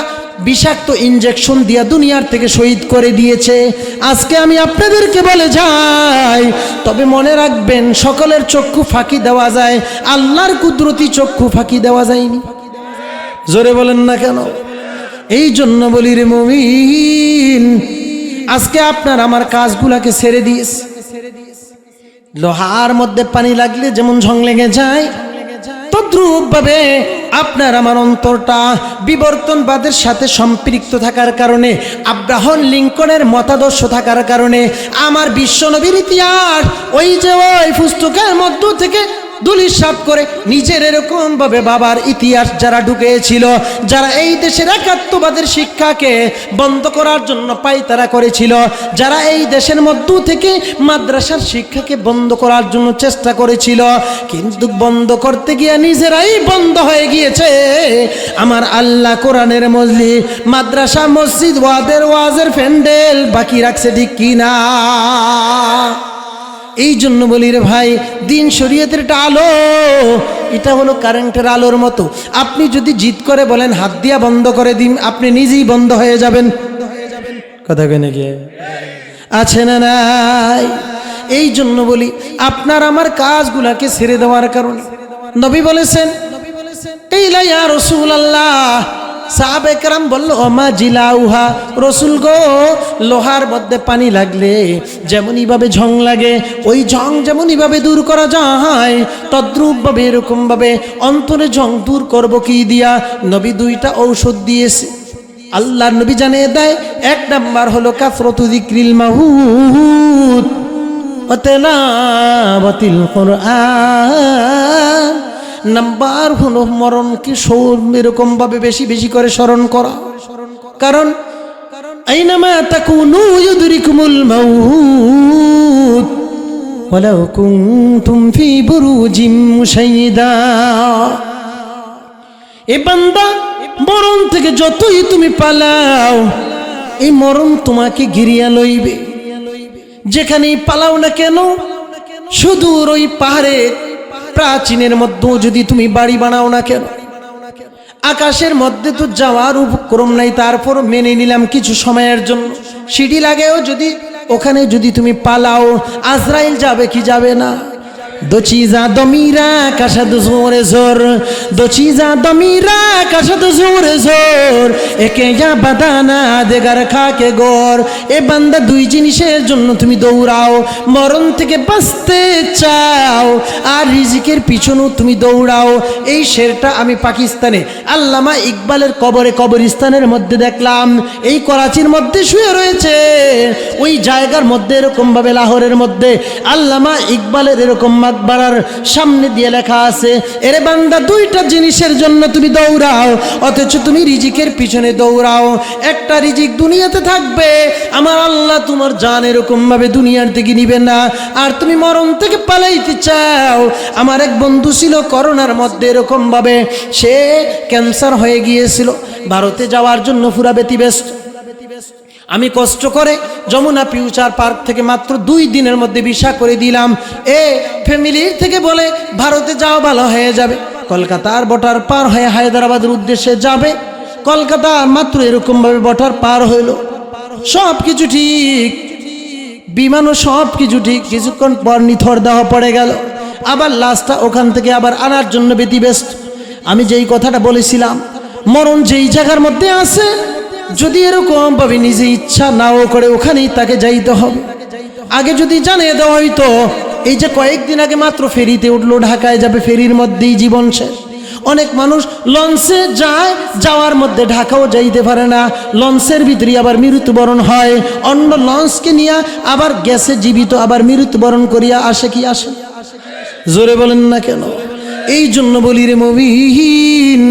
বিষাক্ত ইনজেকশন দিয়া দুনিয়ার থেকে শহীদ করে দিয়েছে। আজকে আমি আপনাদেরকে বলে যাই, তবে মনে রাখবেন সকলের চক্ষু ফাঁকি দেওয়া যায়, আল্লাহর কুদরতি চক্ষু ফাঁকি দেওয়া যায়নি। জোরে বলেন না কেন? এই জন্য বলি রে মুমিন, আজকে আপনার আমার কাজগুলাকে ছেড়ে দিয়েছে। লোহার মধ্যে পানি লাগলে যেমন ঝং লেগে যায়, তদ্রূপ ভাবে আপনার আমার অন্তরটা বিবর্তনবাদের সাথে সম্পৃক্ত থাকার কারণে, আব্রাহাম লিঙ্কনের মতাদর্শ থাকার কারণে আমার বিশ্বনবীর ইতিহাস ওই যে ওই পুস্তকের মধ্য থেকে দুলিশাপ করে নিজের এরকম ভাবে বাবার ইতিহাস যারা ঢুকেছিল, যারা এই দেশের একাত্মবাদের শিক্ষাকে বন্ধ করার জন্য পায়তারা করেছিল, যারা এই দেশের মধ্য থেকে মাদ্রাসার শিক্ষাকে বন্ধ করার জন্য চেষ্টা করেছিল, কিন্তু বন্ধ করতে গিয়ে নিজেরাই বন্ধ হয়ে গিয়েছে। আমার আল্লাহ কোরআনের মজলিস, মাদ্রাসা, মসজিদ, ওয়াজের প্যান্ডেল বাকি রাখছে, ঠিক কিনা? এই জন্য বলি রে ভাই, দিন শরীয়তের একটা আলো, এটা হলো কারেন্টের আলোর মতো। আপনি যদি জিদ করে বলেন হাত দিয়া বন্ধ করে দিন, আপনি নিজেই বন্ধ হয়ে যাবেন। কথা কেন কি আছে না নাই? এই জন্য বলি আপনার আমার কাজগুলাকে ছেড়ে দেওয়ার কারণে নবী বলেছেন, কাইলা ইয়া রাসূলুল্লাহ, সাহাবে কেরাম বলল, ওমা জিলাউহা, রসুল গো, লোহার মধ্যে পানি লাগলে যেমনইভাবে ঝং লাগে, ওই ঝং যেমনইভাবে দূর করা যায়, তদ্রূপভাবে এরকমভাবে অন্তরে ঝং দূর করব কি দিয়া? নবী দুইটা ঔষধ দিয়েছে। আল্লাহ নবী জানিয়ে দেয়, এক নাম্বার হলো কাসরাতু যিকরিল মাউত ওয়া তিলাওয়াতিল কুরআন। নাম্বার হলো মরণকে এরকম ভাবে বেশি বেশি করে স্মরণ করা। কারণ আইনামা তাকুনু ইউদরিকুমুল মাউত ওয়ালাউ কুনতুম ফি বুরুজিম মুশাইয়্যিদা। এ বান্দা, মরণ থেকে যতই তুমি পালাও, এই মরণ তোমাকে ঘিরিয়া লইবে। যেখানেই পালাও না কেন, সুদূর ওই পাহাড়ে প্রাচীনের মধ্যে যদি তুমি বাড়ি বানাও না কেন, আকাশের মধ্যে তো যাওয়ার উপক্রম নাই, তারপর মেনে নিলাম কিছু সময়ের জন্য সিঁড়ি লাগেও যদি ওখানে যদি তুমি পালাও, আজরাইল যাবে কি যাবে না? दो चीज़ा दो मीरा कशद जोर जोर, दो चीज़ा दो मीरा कशद जोर जोर, एके या बदाना देगर खा के गोर। ए बंदा दुई जिनिसेर জন্য তুমি দৌড়াও, মরণ থেকে বাঁচতে চাও আর রিজিকের পিছনেও তুমি দৌড়াও। এই শেরটা আমি পাকিস্তানে আল্লামা ইকবালের কবরস্থানের মধ্যে দেখলাম। এই করাচির মধ্যে শুয়ে রয়েছে, ওই জায়গার মধ্যে এরকম ভাবে লাহোরের মধ্যে আল্লামা ইকবালের এরকম মাকবারার সামনে দিয়ে লেখা আছে, এরে বান্দা, দুইটা জিনিসের জন্য তুমি দৌড়াও অথচ তুমি রিজিকের পিছনে দৌড়াও। একটা রিজিক দুনিয়াতে থাকবে, আমার আল্লাহ তোমার জান এরকম ভাবে দুনিয়ার থেকে নিবে না, আর তুমি মরণ থেকে পালাইতে চাও। আমার এক বন্ধু ছিল করোনার মধ্যে এরকম ভাবে, সে ক্যান্সার হয়ে গিয়েছিল, ভারতে যাওয়ার জন্য পুরা ব্যতিব্যস্ত। আমি কষ্ট করে যমুনা ফিউচার পার্ক থেকে মাত্র 2 দিনের মধ্যে ভিসা করে দিলাম। ফ্যামিলির থেকে বলে ভারতে যাও, ভালো হয়ে যাবে। কলকাতার বর্ডার পার হয়ে হায়দ্রাবাদের উদ্দেশ্যে যাবে। কলকাতা মাত্র এরকম ভাবে বর্ডার পার হইল, সব কিছু ঠিক, বিমানও সব কিছু ঠিক। কিছুক্ষণ পর নিথর দেহ পড়ে গেল, আবার লাশটা ওখান থেকে আবার আনার জন্য ব্যতিব্যস্ত। আমি যেই কথাটা বলেছিলাম, মরণ যেই জায়গার মধ্যে আছে, যদি এরকম ভাবে নিজে ইচ্ছা নাও করে ওখানেই তাকে যাইতে হবে। আগে যদি জানিয়ে দেওয়া হইতো, এই যে কয়েকদিন আগে মাত্র ফেরিতে উঠলো, ঢাকায় যাবে, ফেরির মধ্যেই জীবন শেষ। অনেক মানুষ লঞ্চে যায়, যাওয়ার মধ্যে ঢাকাও যাইতে পারে না, লঞ্চের ভিতরে আবার মৃত্যুবরণ হয়, অন্য লঞ্চকে নিয়ে আবার গ্যাসে জীবিত আবার মৃত্যুবরণ করিয়া আসে কি আসে? জোরে বলেন না কেন? এই জন্য বলি রে মুমিন,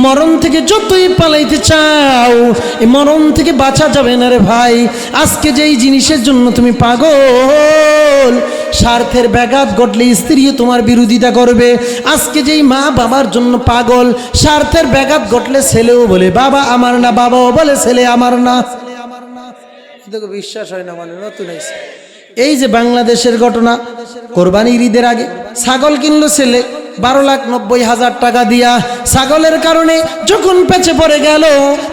মরণ থেকে যতই পালাইতে চাও, এই মরণ থেকে বাঁচা যাবে না রে ভাই। আজকে যেই জিনিসের জন্য তুমি পাগল, স্বার্থের ব্যাঘাত ঘটলে স্ত্রীও তোমার বিরোধিতা করবে। আজকে যেই মা বাবার জন্য পাগল, স্বার্থের ব্যাঘাত ঘটলে ছেলেও বলে বাবা আমার না, বাবাও বলে ছেলে আমার না। দেখো বিশ্বাস হয় না, মানে নতুন আইছে। এই যে বাংলাদেশের ঘটনা, কোরবানির ঈদের আগে ছাগল কিনলো ছেলে 12,90,000 টাকা দিয়া। ছাগলের কারণে যখন পেছে পড়ে গেল,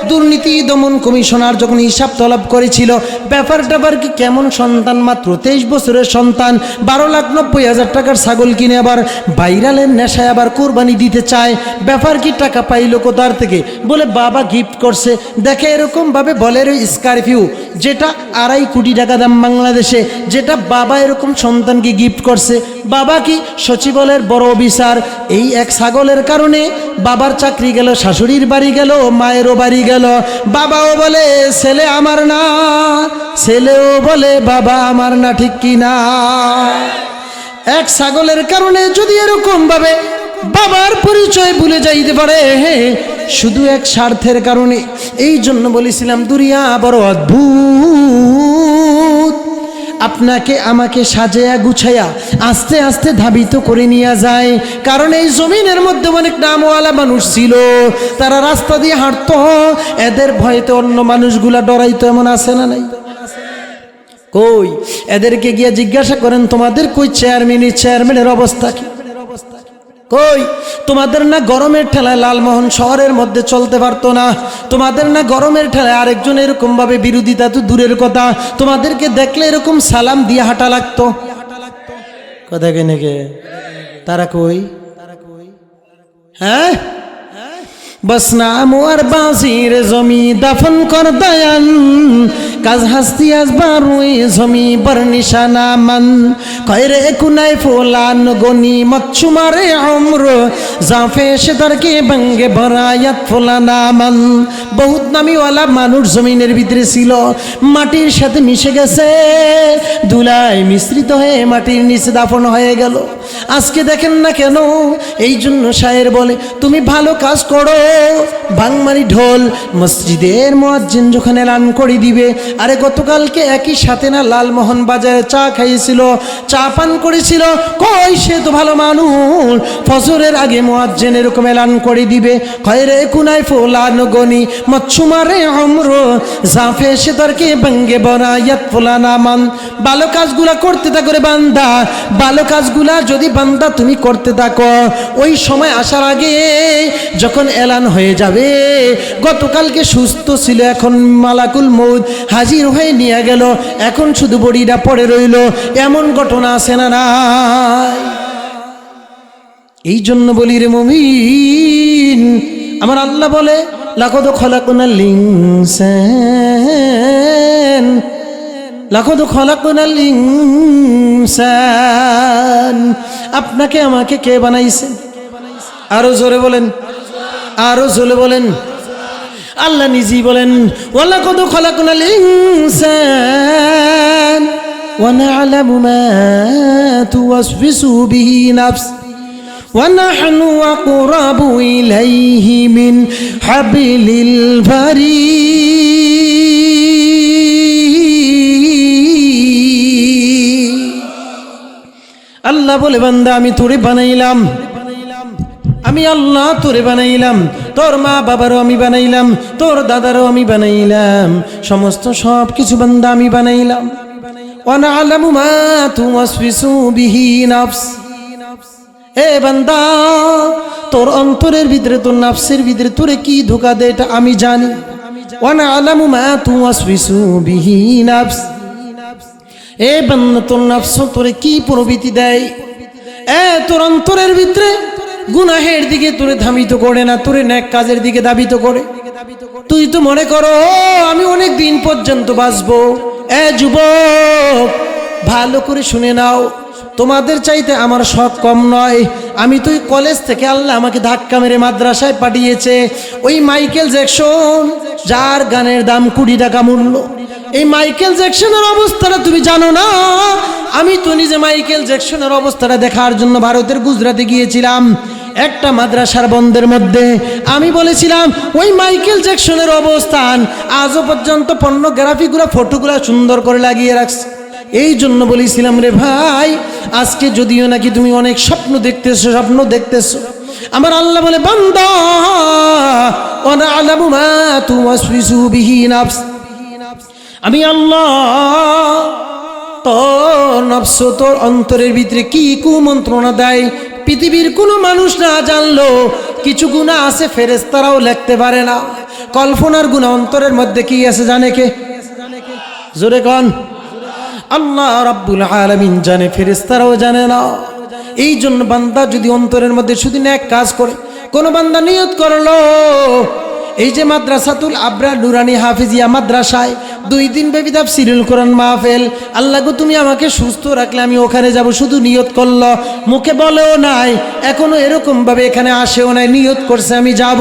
দুর্নীতি দমন কমিশনার যখন হিসাব তলব করেছিল, ব্যাপারটা কি কেমন, সন্তান মাত্র 23 বছরের সন্তান 12,90,000 টাকার ছাগল কিনে আবার ভাইরালের নেশায় আবার কোরবানি দিতে চায়। ব্যাপার কি, টাকা পাইলো কোথার থেকে? বলে বাবা গিফট করছে। দেখে এরকম ভাবে বলের ওই স্করপিও, যেটা 2.5 কোটি টাকা দাম বাংলাদেশে, যেটা বাবা এরকম সন্তানকে গিফট করছে, বাবা কি সচিবালয়ের বড় অফিসার। এই এক ছাগলের কারণে বাবার চাকরি গেল, শাশুড়ির বাড়ি গেল, মায়েরও বাড়ি গেল। বাবাও বলে ছেলে আমার না, ছেলেও বলে বাবা আমার না, ঠিক কি না? এক ছাগলের কারণে যদি এরকম ভাবে বাবার পরিচয় ভুলে যাইতে পারে, শুধু এক স্বার্থের কারণে। এই জন্য বলেছিলাম দুনিয়া বড় অদ্ভুত। আপনাকে আমাকে সাজায়া গুছাইয়া আস্তে আস্তে ধাবিত করে নিয়ে যায়। কারণ এই জমিনের মধ্যে অনেক নামওয়ালা মানুষ ছিল, তারা রাস্তা দিয়ে হাঁটতো, এদের ভয়তে অন্য মানুষগুলা ডরাইতো। এমন আছে না নাই? কই এদেরকে গিয়ে জিজ্ঞাসা করেন তোমাদের কই চেয়ারম্যানের অবস্থা কি? কই তোমাদের না গরমের ঠেলায় লালমোহন শহরের মধ্যে চলতে পারতো না? তোমাদের না গরমের ঠেলায় আরেকজন এরকম ভাবে বিরোধিতা তো দূরের কথা, তোমাদেরকে দেখলে এরকম সালাম দিয়ে হাঁটা লাগতো। কথা কেনে কে তারা কই? হ্যাঁ, बस नाम और बाजीर जमी दफन कर दयान काज हस्ती आज बारुए जमी बर निशाना मन खैरे कुनाय फुलान गनी मच्छू मारे उम्र जाफे शेतर के बंगे बरायत फुलाना मन। बहुत नामी वाला मानुष जमीनेर भितरे छिलो, माटिर साथे मिशे गेছে, ধুলায় মিশ্রিত হয়ে মাটির নিচে দাফন হয়ে গেল। আজকে দেখেন না কেন, এই জন্য শায়ের বলে তুমি ভালো কাজ করো, ভাঙমারি ঢোল মসজিদের মুয়াজ্জিন যখন এলান করে দিবে। আরে গতকালকে একই সাথে না লালমোহন বাজারে চা খাইছিল, চা পান করেছিল, কই সে তো ভালো মানুষ। ফজরের আগে মুয়াজ্জিন এরকম এলান করে দিবে, খয়রে কুনাই ফুলান গনি মচ্ছুমারে উমর জাফে সেতারকে বঙ্গে বরায়াত ফুলানা মান। ভালো কাজগুলা করতে থাকো রে বান্দা, ভালো কাজগুলা যদি বান্দা তুমি করতে থাকো, ওই সময় আসার আগে যখন এলান হয়ে যাবে গতকালকে সুস্থ ছিল, এখন মালাকুল মউত হাজির হয়ে নিয়ে গেল, এখন শুধু বডিটা পড়ে রইল, এমন ঘটনা আছে না নাই? এই জন্য বলি রে মুমিন, আমার আল্লাহ বলে লাকদ খলাকনাল ইনসান, লাকদ খলাকনাল ইনসান। আপনাকে আমাকে কে বানাইছে? আরো জোরে বলেন, আরো জোরে বলেন। আল্লাহ নিজেই বলেন ওয়ালাকদ খলাকনাল ইনসান ওয়া না'লামু মা তুওয়াসবিসু বিহি নাফস ওয়া নাহনু আকরাবু ইলাইহি মিন হাবলিল বারিদ। আল্লাহ বলে বান্দা আমি তোরে বানাইলাম, আমি আল্লাহ তোরে বানাইলাম, তোর মা বাবারও আমি বানাইলাম, তোর দাদারও আমি বানাইলাম, সমস্ত সব কিছু বান্দা আমি বানাইলাম। ওয়া না'লামু মা তুওয়াসবিসু বিহি নাফস। এ বান্দা তোর অন্তরের ভিতরে, তোর নাফসের ভিতরে তোরে কি ধোঁকা দেয় এটা আমি জানি। ওয়া না'লামু মা তুওয়াসবিসু বিহি নাফস। এ বান্দা তোর নাফস তোরে কি প্রবৃত্তি দেয়? তোর অন্তরের ভিতরে গুনাহের দিকে তোরে ধাবিত করে না, তোরে নেক কাজের দিকে ধাবিত করে। তুই তো মনে করো আমি অনেক দিন পর্যন্ত বাঁচবো। যুবক ভালো করে শুনে নাও, তোমাদের চাইতে আমার শখ কম নয়। আমি তো কলেজ থেকে আল্লাহ আমাকে ধাক্কা মেরে মাদ্রাসায় পাঠিয়েছে। ওই মাইকেল জ্যাকসন যার গানের দাম 20 টাকা মূল্য, এই মাইকেল জ্যাকসনের অবস্থাটা তুমি জানো না? আমি তো নিজে মাইকেল জ্যাকসনের অবস্থাটা দেখার জন্য ভারতের গুজরাটে গিয়েছিলাম। একটা মাদ্রাসার বন্ধের মধ্যে আমি বলেছিলাম ওই মাইকেল জ্যাকসনের অবস্থান আজও পর্যন্ত পর্নোগ্রাফিগুলো ফটোগুলো সুন্দর করে লাগিয়ে রাখছে। এই জন্য বলেছিলাম রে ভাই, আজকে যদিও নাকি তুমি অনেক স্বপ্ন দেখতেছো, আমার আল্লাহ বলে বান্দা ওয়া না'লামু মা তুওয়াসবিসু বিহি নাফস। আমি আল্লাহ তোর নফস, তোর অন্তরের ভিতরে কি কুমন্ত্রণা দেয় পৃথিবীর কোনো মানুষ না জানলো। কিছু গুনাহ আছে ফেরেশতারাও লিখতে পারে না। কল্পনার গুনাহ অন্তরের মধ্যে কি আছে জানে কে? জোরে কোন? আল্লাহ রাব্বুল আলামিন জানে, ফেরেশতারাও জানে না। এই জন্য বান্দা যদি অন্তরের মধ্যে শুধু নেক কাজ করে, কোন বান্দা নিয়ত করলো এই যে মাদ্রাসাতুল আবরার নুরানি হাফিজিয়া মাদ্রাসায় 2 দিন ব্যাপী তাফসীরুল কোরআন মাহফিল, আল্লাহ গো তুমি আমাকে সুস্থ রাখলে আমি ওখানে যাব, শুধু নিয়ত করলো, মুখে বলেও নাই, এখনো এরকম ভাবে এখানে আসেও নাই, নিয়ত করছে আমি যাব।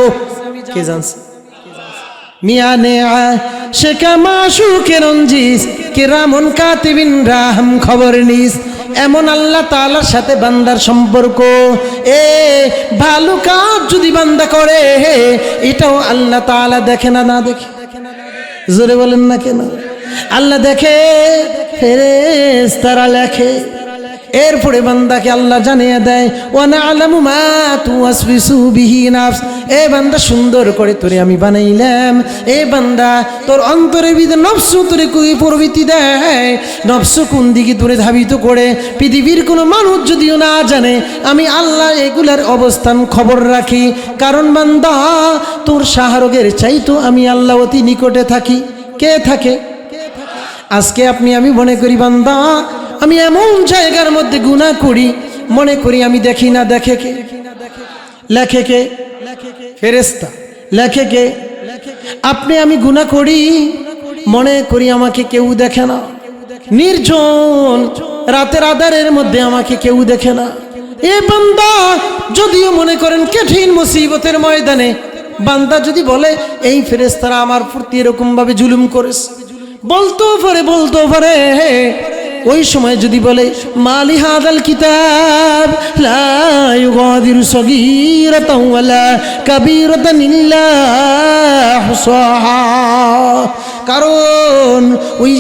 কে জানছে? মিয়ানে শেখা মাশুকে রঞ্জিস কিরামুন কাতিবিন রাহম খবর নিস। এমন আল্লাহ তাআলার সাথে বান্দার সম্পর্ক। ভালো কাজ যদি বান্দা করে এটাও আল্লাহ তাআলা দেখে না? না দেখে? জোরে বলেন না কেন? আল্লাহ দেখে, ফেরেশতারা লেখে। এরপরে বান্দাকে আল্লাহ জানিয়ে দেয় ওয়া না'লামু মা তুওয়াসবিসু বিহি নাফস। বান্দা সুন্দর করে তোরে আমি বানাইলাম, বান্দা তোর অন্তরের ভিতরে নফস তোরে কই প্রবৃত্তি দেয়, নফস কোন দিকে তোরে ধাবিত করে পৃথিবীর কোনো মানুষ যদিও না জানে, আমি আল্লাহ এগুলার অবস্থান খবর রাখি। কারণ বান্দা তোর শাহরগের চাইতো আমি আল্লাহ অতি নিকটে থাকি। কে থাকে? আজকে আপনি আমি মনে করি বান্দা আমি এমন জায়গার মধ্যে গুনাহ করি, মনে করি আমি দেখি না, দেখে কে? লেখে কে? ফেরেশতা। লেখে কে? আপনি আমি গুনাহ করি, মনে করি আমাকে কেউ দেখে না, নির্জন রাতের আধারের মধ্যে আমাকে কেউ দেখে না। বান্দা যদিও মনে করেন কঠিন মুসিবতের ময়দানে বান্দা যদি বলে এই ফেরেশতারা আমার প্রতি এরকম ভাবে জুলুম করেছে, বলতেও পারে। ওই সময় যদি বলে মালি হাদাল কিতাব লা ইউগাদিরু সগীরাতান ওয়ালা কাবীরাতান ইল্লা হুসাহা, কারণ ওই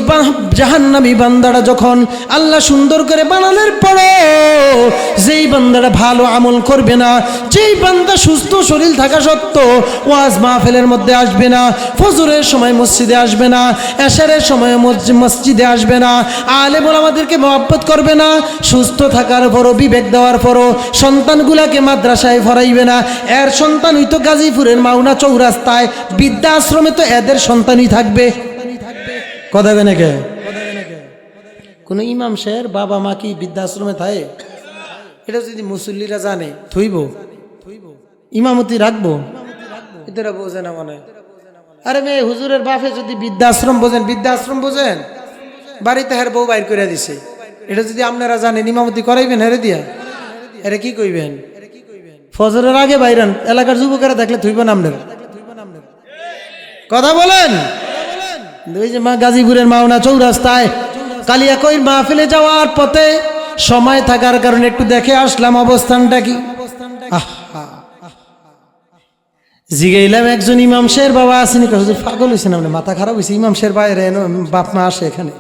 জাহান্নামী বান্দাটা যখন আল্লাহ সুন্দর করে বানানোর পরে যেই বান্দাটা ভালো আমল করবে না, যেই বান্দা সুস্থ শরীর থাকা সত্ত্বেও ওয়াজ মাহফিলের মধ্যে আসবে না, ফজরের সময় মসজিদে আসবে না, এশারের সময় মসজিদে আসবে না, আলেম ওলামাদেরকে মহব্বত করবে না, সুস্থ থাকার পরও বিবেক দেওয়ার পরও সন্তানগুলাকে মাদ্রাসায় পড়াইবে না, এর সন্তান হইতো গাজীপুরের মাওনা চৌরাস্তায় বিদ্যা আশ্রমে, তো এদের সন্তানই থাকবে। কথা বেনে কে? কোন ইমাম সাহেব বাবা মা কি বৃদ্ধাশ্রমে থাকে? এটা যদি মুসল্লিরা জানে থইব, ইমামতি রাখবো, এরা বোঝে না মনে। আরে মেয়ে হুজুরের বাপে যদি বৃদ্ধাশ্রম বোঝেন, বৃদ্ধাশ্রম বোঝেন, বাড়িতে হের বউ বাইর করে দিছে, এটা যদি আপনারা জানেন ইমামতি করাইবেন হেরে দিয়া? এরা কি কইবেন? ফজরের আগে বাইরান, এলাকার যুবকেরা দেখলে থইব না আপনারা। কথা বলেন। ওই যে গাজীপুরের মাওনা চৌরাস্তায় কালিয়াকৈর মাহফিলে যাওয়ার পথে সময় থাকার কারণে একটু দেখে আসলাম অবস্থানটা কি। জিগাইলাম একজন ইমাম সাহেবের বাবা আসেনি, পাগল হয়েছে না, মাথা খারাপ হয়েছে, ইমাম সাহেবের বাইরে বাপ মা আসে এখানে।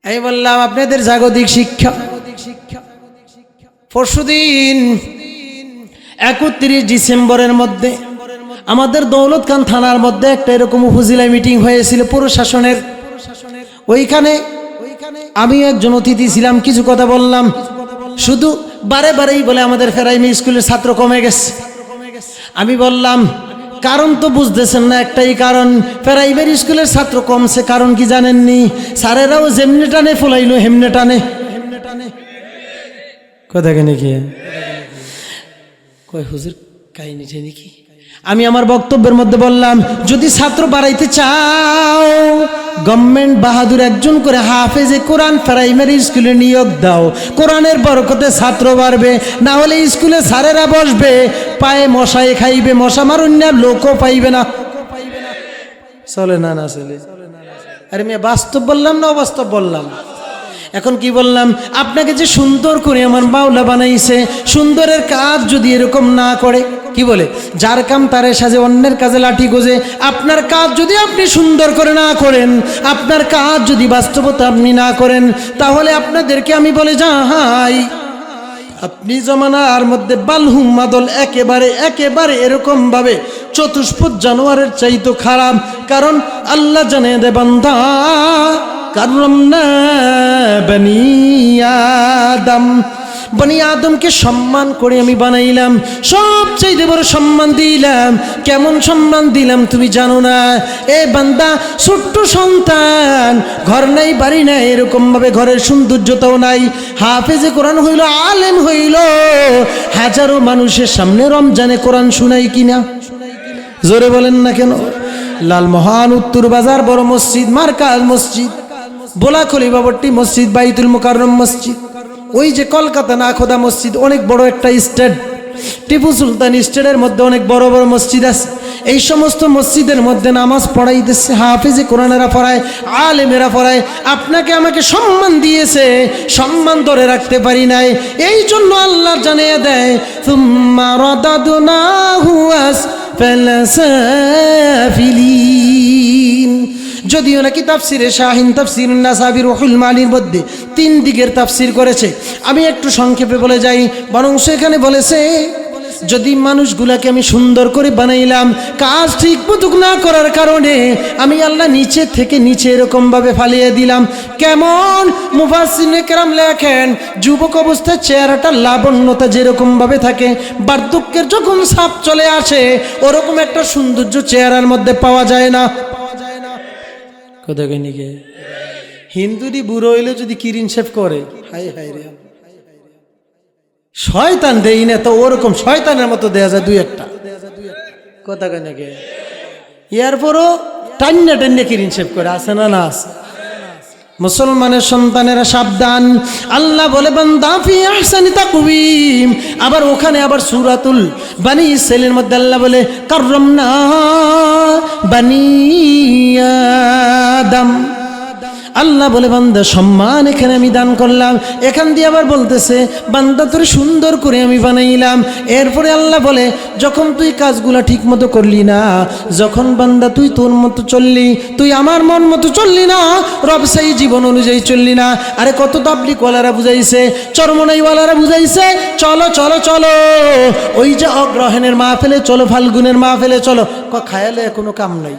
আমি বললাম আপনাদের জাগতিক শিক্ষা পরশুদিন 31 ডিসেম্বরের মধ্যে আমাদের দৌলতখান থানার মধ্যে একটা এরকম উপজেলায় মিটিং হয়েছিল প্রশাসনের। ওইখানে আমি একজন অতিথি ছিলাম, কিছু কথা বললাম, শুধু বারেই বলে আমাদের প্রাইমারি স্কুলের ছাত্র কমে গেছে। আমি বললাম কারণ তো বুঝতেছেন না, একটাই কারণ, প্রাইমারি স্কুলের ছাত্র কমছে, কারণ কি জানেননি? স্যারেরাও যেমনি টানে ফলাইলো হেমনে টানে। কথা কেন কি কয় হুজুর কাহিনী নাকি? আমি আমার বক্তব্যের মধ্যে বললাম যদি ছাত্র বাড়াইতে চাও গভর্নমেন্ট বাহাদুর একজন করে হাফেজে কোরআন প্রাইমারি স্কুলে নিয়োগ দাও, কোরআনের বরকতে ছাত্র বাড়বে, না হলে স্কুলে স্যারেরা বসবে পায়ে মশাই খাইবে, মশা মারুন না, লোকও পাইবে না। চলে না? না চলে। আরে মেয়ে বাস্তব বললাম না অবাস্তব বললাম? এখন কি বললাম? আপনাকে যে সুন্দর করে আমার মাওলা বানাইছে, সুন্দরের কাজ যদি এরকম না করে, কি বলে যার কাম তারে সাজে অন্যের কাজে লাঠি গোজে, আপনার কাজ যদি আপনি সুন্দর করে না করেন, আপনার কাজ যদি বাস্তবতা আপনি না করেন, তাহলে আপনাদেরকে আমি বলে যাই আপনি জমানার মধ্যে বালহুম মাদল একেবারে এরকম ভাবে চতুষ্পদ জানোয়ারের চাইতো খারাপ। কারণ আল্লাহ জানে দে বান্দা কাররামনা বনি আদম, বনি আদমকে সম্মান করে আমি বানাইলাম, সবচেয়ে বড় সম্মান দিলাম। কেমন সম্মান দিলাম তুমি জানো না? এ বান্দা, ছোট্ট সন্তান, ঘর নাই বাড়ি নাই, এরকম ভাবে ঘরের সৌন্দর্যতাও নাই, হাফেজে কোরআন হইল, আলেম হইল, হাজারো মানুষের সামনে রমজানে কোরআন শুনাই কিনা? জোরে বলেন না কেন? লালমোহন উত্তর বাজার বড় মসজিদ, মার্কাজ মসজিদ, বোলা খলিফাপট্টি মসজিদ, বাইতুল মুকাররম মসজিদ, ওই যে কলকাতা নাখোদা মসজিদ, অনেক বড় একটা স্টেট, টিপু সুলতান স্টেটের মধ্যে অনেক বড় বড় মসজিদ আছে। এই সমস্ত মসজিদের মধ্যে নামাজ পড়াইতেছে, হাফেজে কোরআনেরা পড়ায়, আলেমেরা পড়ায়। আপনাকে আমাকে সম্মান দিয়েছে, সম্মান ধরে রাখতে পারি নাই, এই জন্য আল্লাহ জানিয়ে দেয়, সুম্মা রাদাদনাহু আসফালা সাফিলিন। যদিও নাকি তাফসিরে শাহিন, তাফসির নাসাবি, রুহুল মানির মধ্যে 3 দিকের তাফসির করেছে, আমি একটু সংক্ষেপে বলে যাই। বরং সেখানে বলেছে, যদি মানুষগুলাকে আমি সুন্দর করে বানাইলাম, কাজ ঠিক মতো না করার কারণে আমি আল্লাহ নিচে থেকে নিচে এরকম ভাবে ফালিয়ে দিলাম। কেমন? মুফাসসিরিনে কেরাম লেখেন, যুবক অবস্থায় চেহারাটা লাবণ্যতা যেরকম ভাবে থাকে, বার্ধক্যের যখন ছাপ চলে আসে, ওরকম একটা সৌন্দর্য চেহারার মধ্যে পাওয়া যায় না। কোথায় নিকে হিন্দুরি বুড়ো হইলে যদি কিরিন শেভ করে, হাই হাই রে, শয়তান দেই না তো, ওরকম শয়তানের মতো দেয়া যায় 2-1টা। কোথায় নাকি এরপরও টান্না টান্না কিরিন শেভ করে, আছে না? না আছে। মুসলমানের সন্তানেরা সাবধান, আল্লাহ বলে বান্দা ফি আহসানি তাকওয়িম। আবার ওখানে আবার সূরাতুল বানি ইসরাঈলের মধ্যে আল্লাহ বলে কাররামনা বানি আদম। আল্লাহ বলে বান্দা সম্মান এখানে আমি দান করলাম। এখান দিয়ে আবার বলতেছে বান্দা তোর সুন্দর করে আমি বানাইলাম। এরপরে আল্লাহ বলে যখন তুই কাজগুলা ঠিক মতো করলি না, যখন বান্দা তুই তোর মতো চললি, তুই আমার মন মতো চললি না, রবসায়ী জীবন অনুযায়ী চললি না। আরে কত তাবলীগওয়ালারা বুঝাইছে, চরমনাইওয়ালারা বুঝাইছে, চলো চলো চলো ওই যে অগ্রহণের মাহফিলে চলো, ফাল্গুনের মাহফিলে চলো, খায়ালে কোনো কাম নাই,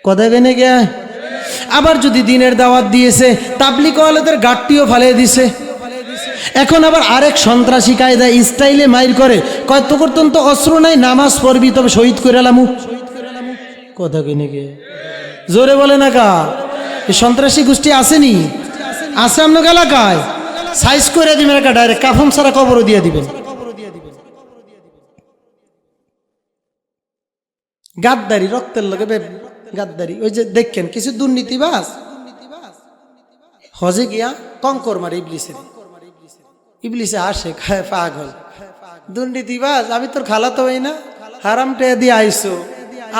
কথা গেনে গিয়া। আবার যদি দিনের দাওয়াত দিয়েছে, তাবলীগওয়ালাদের গাটটিও ফালিয়ে দিছে। এখন আবার আরেক সন্ত্রাসী কায়দা স্টাইলে মাইর করে, কয় তো করতেন তো অস্ত্র নাই, নামাজ পড়বি তবে শহীদ করে এলামু। কথা গেনে গিয়ে জোরে বলে না কা? এই সন্ত্রাসী গোষ্ঠী আসেনি? আছে আপনার এলাকায়? সাইজ করে দিবেন, একটা ডাইরেক্ট কাফন ছাড়া কবরও দিয়ে দিবেন। গাদ্দারি, রক্তের লগে গাদ্দারি। ওই যে দেখেন কিছু দুর্নীতিবাজ হজে গিয়া কঙ্কর মারে ইবলিসের, ইবলিসে আসে খায় পাগল দুর্নীতিবাজ, আমি তোর খালাতো হই না, হারাম টেয়া দিয়ে আইসো,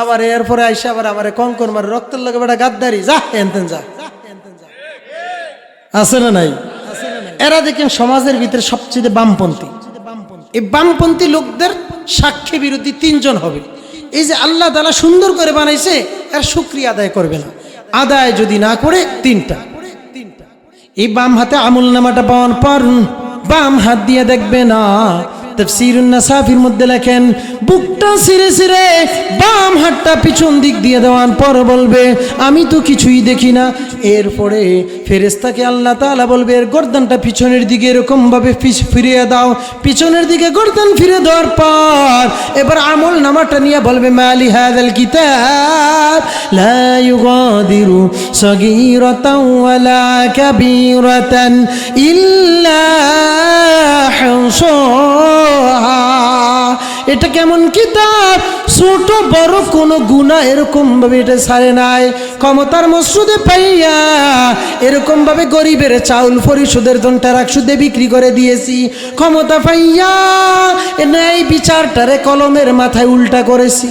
আবার এরপরে আইসে আবার আমার কঙ্কর মারে, রক্তের লগে বেটা গাদ্দারি, যা এনতেন যা। আছে না নাই? এরা দেখেন সমাজের ভিতরে সবচেয়ে বামপন্থী। এই বামপন্থী লোকদের সাক্ষী বিরোধী 3 জন হবে। এই যে আল্লাহ তাআলা সুন্দর করে বানাইছে, এর শুকরিয়া আদায় করবে না। আদায় যদি না করে 3টা, এই বাম হাতে আমলনামাটা পাওয়ার পর বাম হাত দিয়ে দেখবে না। তাফসীরুন নাসাফির মধ্যে লেখেন, বুকটা ছিঁড়ে ছিঁড়ে বাম হাতটা পিছন দিক দিয়ে দেওয়ার পর বলবে আমি তো কিছুই দেখি না। এরপরে ফেরেশতাকে আল্লাহ তাআলা বলবে এর গর্দানটা পিছনের দিকে এরকম ভাবে ফিরিয়ে দাও। পিছনের দিকে গর্দান ফিরে দেওয়ার পর এবার আমল নামাটা নিয়ে বলবে মালি হাযাল কিতাব লা ইউগাদিরু সগীরাতান ওয়ালা কাবীরাতান ইল্লা হাসাহা। এটা কেমন কিতাব, ছোট বড় কোনো গুনাহ এরকম ভাবে এটা ছাড়ে নাই। ক্ষমতার মসজিদে পাইয়া এরকম ভাবে গরিবের চাউল পরিশোধের জন্য টাকা সুদে বিক্রি করে দিয়েছি। ক্ষমতা পাইয়া এই বিচারটারে কলমের মাথায় উল্টা করেছি।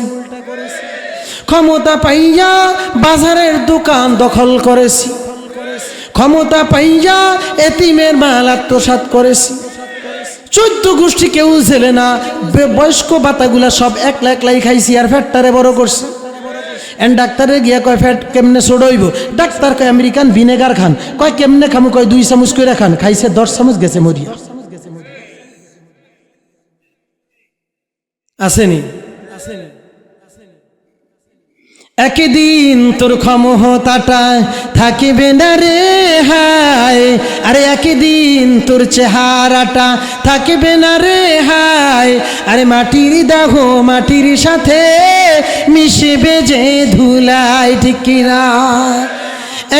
ক্ষমতা পাইয়া বাজারের দোকান দখল করেছি। ক্ষমতা পাইয়া এতিমের মাল আত্মসাৎ করেছি। 14 গোষ্ঠী কেউ ছেলে না, বয়স্ক বাতাগুলা সব একলাই খাইছি আর ফ্যাটটারে বড় করছে। এন্ড ডাক্তারে গিয়া কয় ফ্যাট কেমনে ছোড়ইব, ডাক্তার কয় আমেরিকান ভিনেগার খান, কয় কেমনে খামু, কয় 2 চামচ করে খান, খাইছে 10 চামচ গেছে মরিয়া। আসেনি? একদিন তোর ক্ষমতাটা থাকিবে না রে হায়, আরে একদিন তোর চেহারাটা থাকিবে না রে হায়, আরে মাটির দাহ মাটির সাথে মিশবে যে ধুলায়, ঠিক কিনা?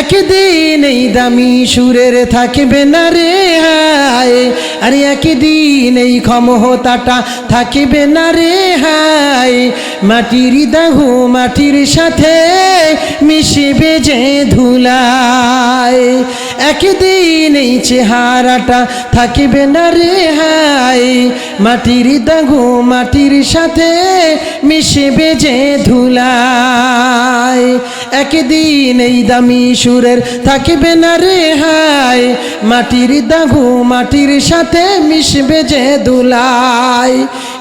একদিন এই দামি সুরের থাকিবে না রে হায়, আরে একদিন এই ক্ষমতাটা থাকিবে না রে হায়, মাটির দাহ মাটির সাথে মিশবে যে ধুলায়, একদিন এই চেহারাটা থাকিবে না রে হায়, মাটির দাহ মাটির সাথে মিশবে যে ধুলায়, একদিন এই দামি সুরের থাকিবে না রে হায়, মাটির দাহ মাটির সাথে মিশবে যে ধুলায়।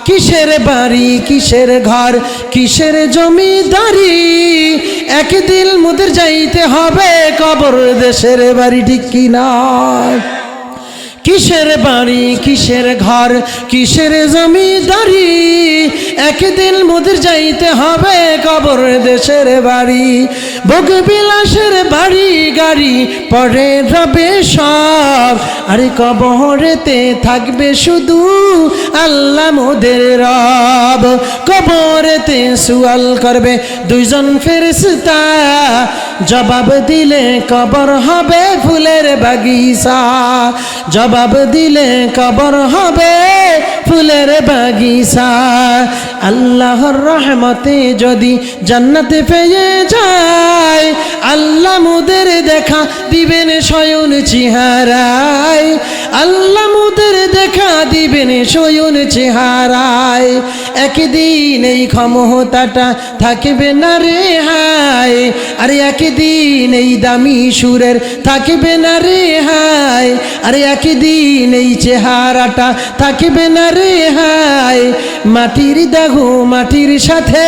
কিসের বাড়ি কিসের ঘর কিসের জমিদারি, একদিন মোদের যাইতে হবে কবর দেশের বাড়ি, ঠিক কিনা? কিসের বাড়ি কিসের ঘর কিসের জমিদারি, একদিন মোদের যাইতে হবে কবর দেশের বাড়ি, ভোগ বিলাসের বাড়ি গাড়ি পরে রবে সব, আরে কবরেতে থাকবে শুধু আল্লাহ মোদের রব, কবরেতে সুয়াল করবে দুইজন ফেরেশতা, জবাব দিলে কবর হবে ফুলের বাগিচা, জবাব দিলে কবর হবে ফুলের বাগিচা, আল্লাহর রহমতে যদি জান্নাতে পেয়ে যায়, আল্লাহ মোদের দেখা দিবেন শয়ন চেহারায়, আল্লাহ মোদের দেখা দিবেন শয়ন চেহারায়, একদিন এই ক্ষমতাটা থাকিবে না রে হায়, আরে একদিন এই দামি সুরের থাকিবে না রে হায়, আরে একদিন এই চেহারাটা থাকিবে না রে হায়, মাটির দাহ মাটির সাথে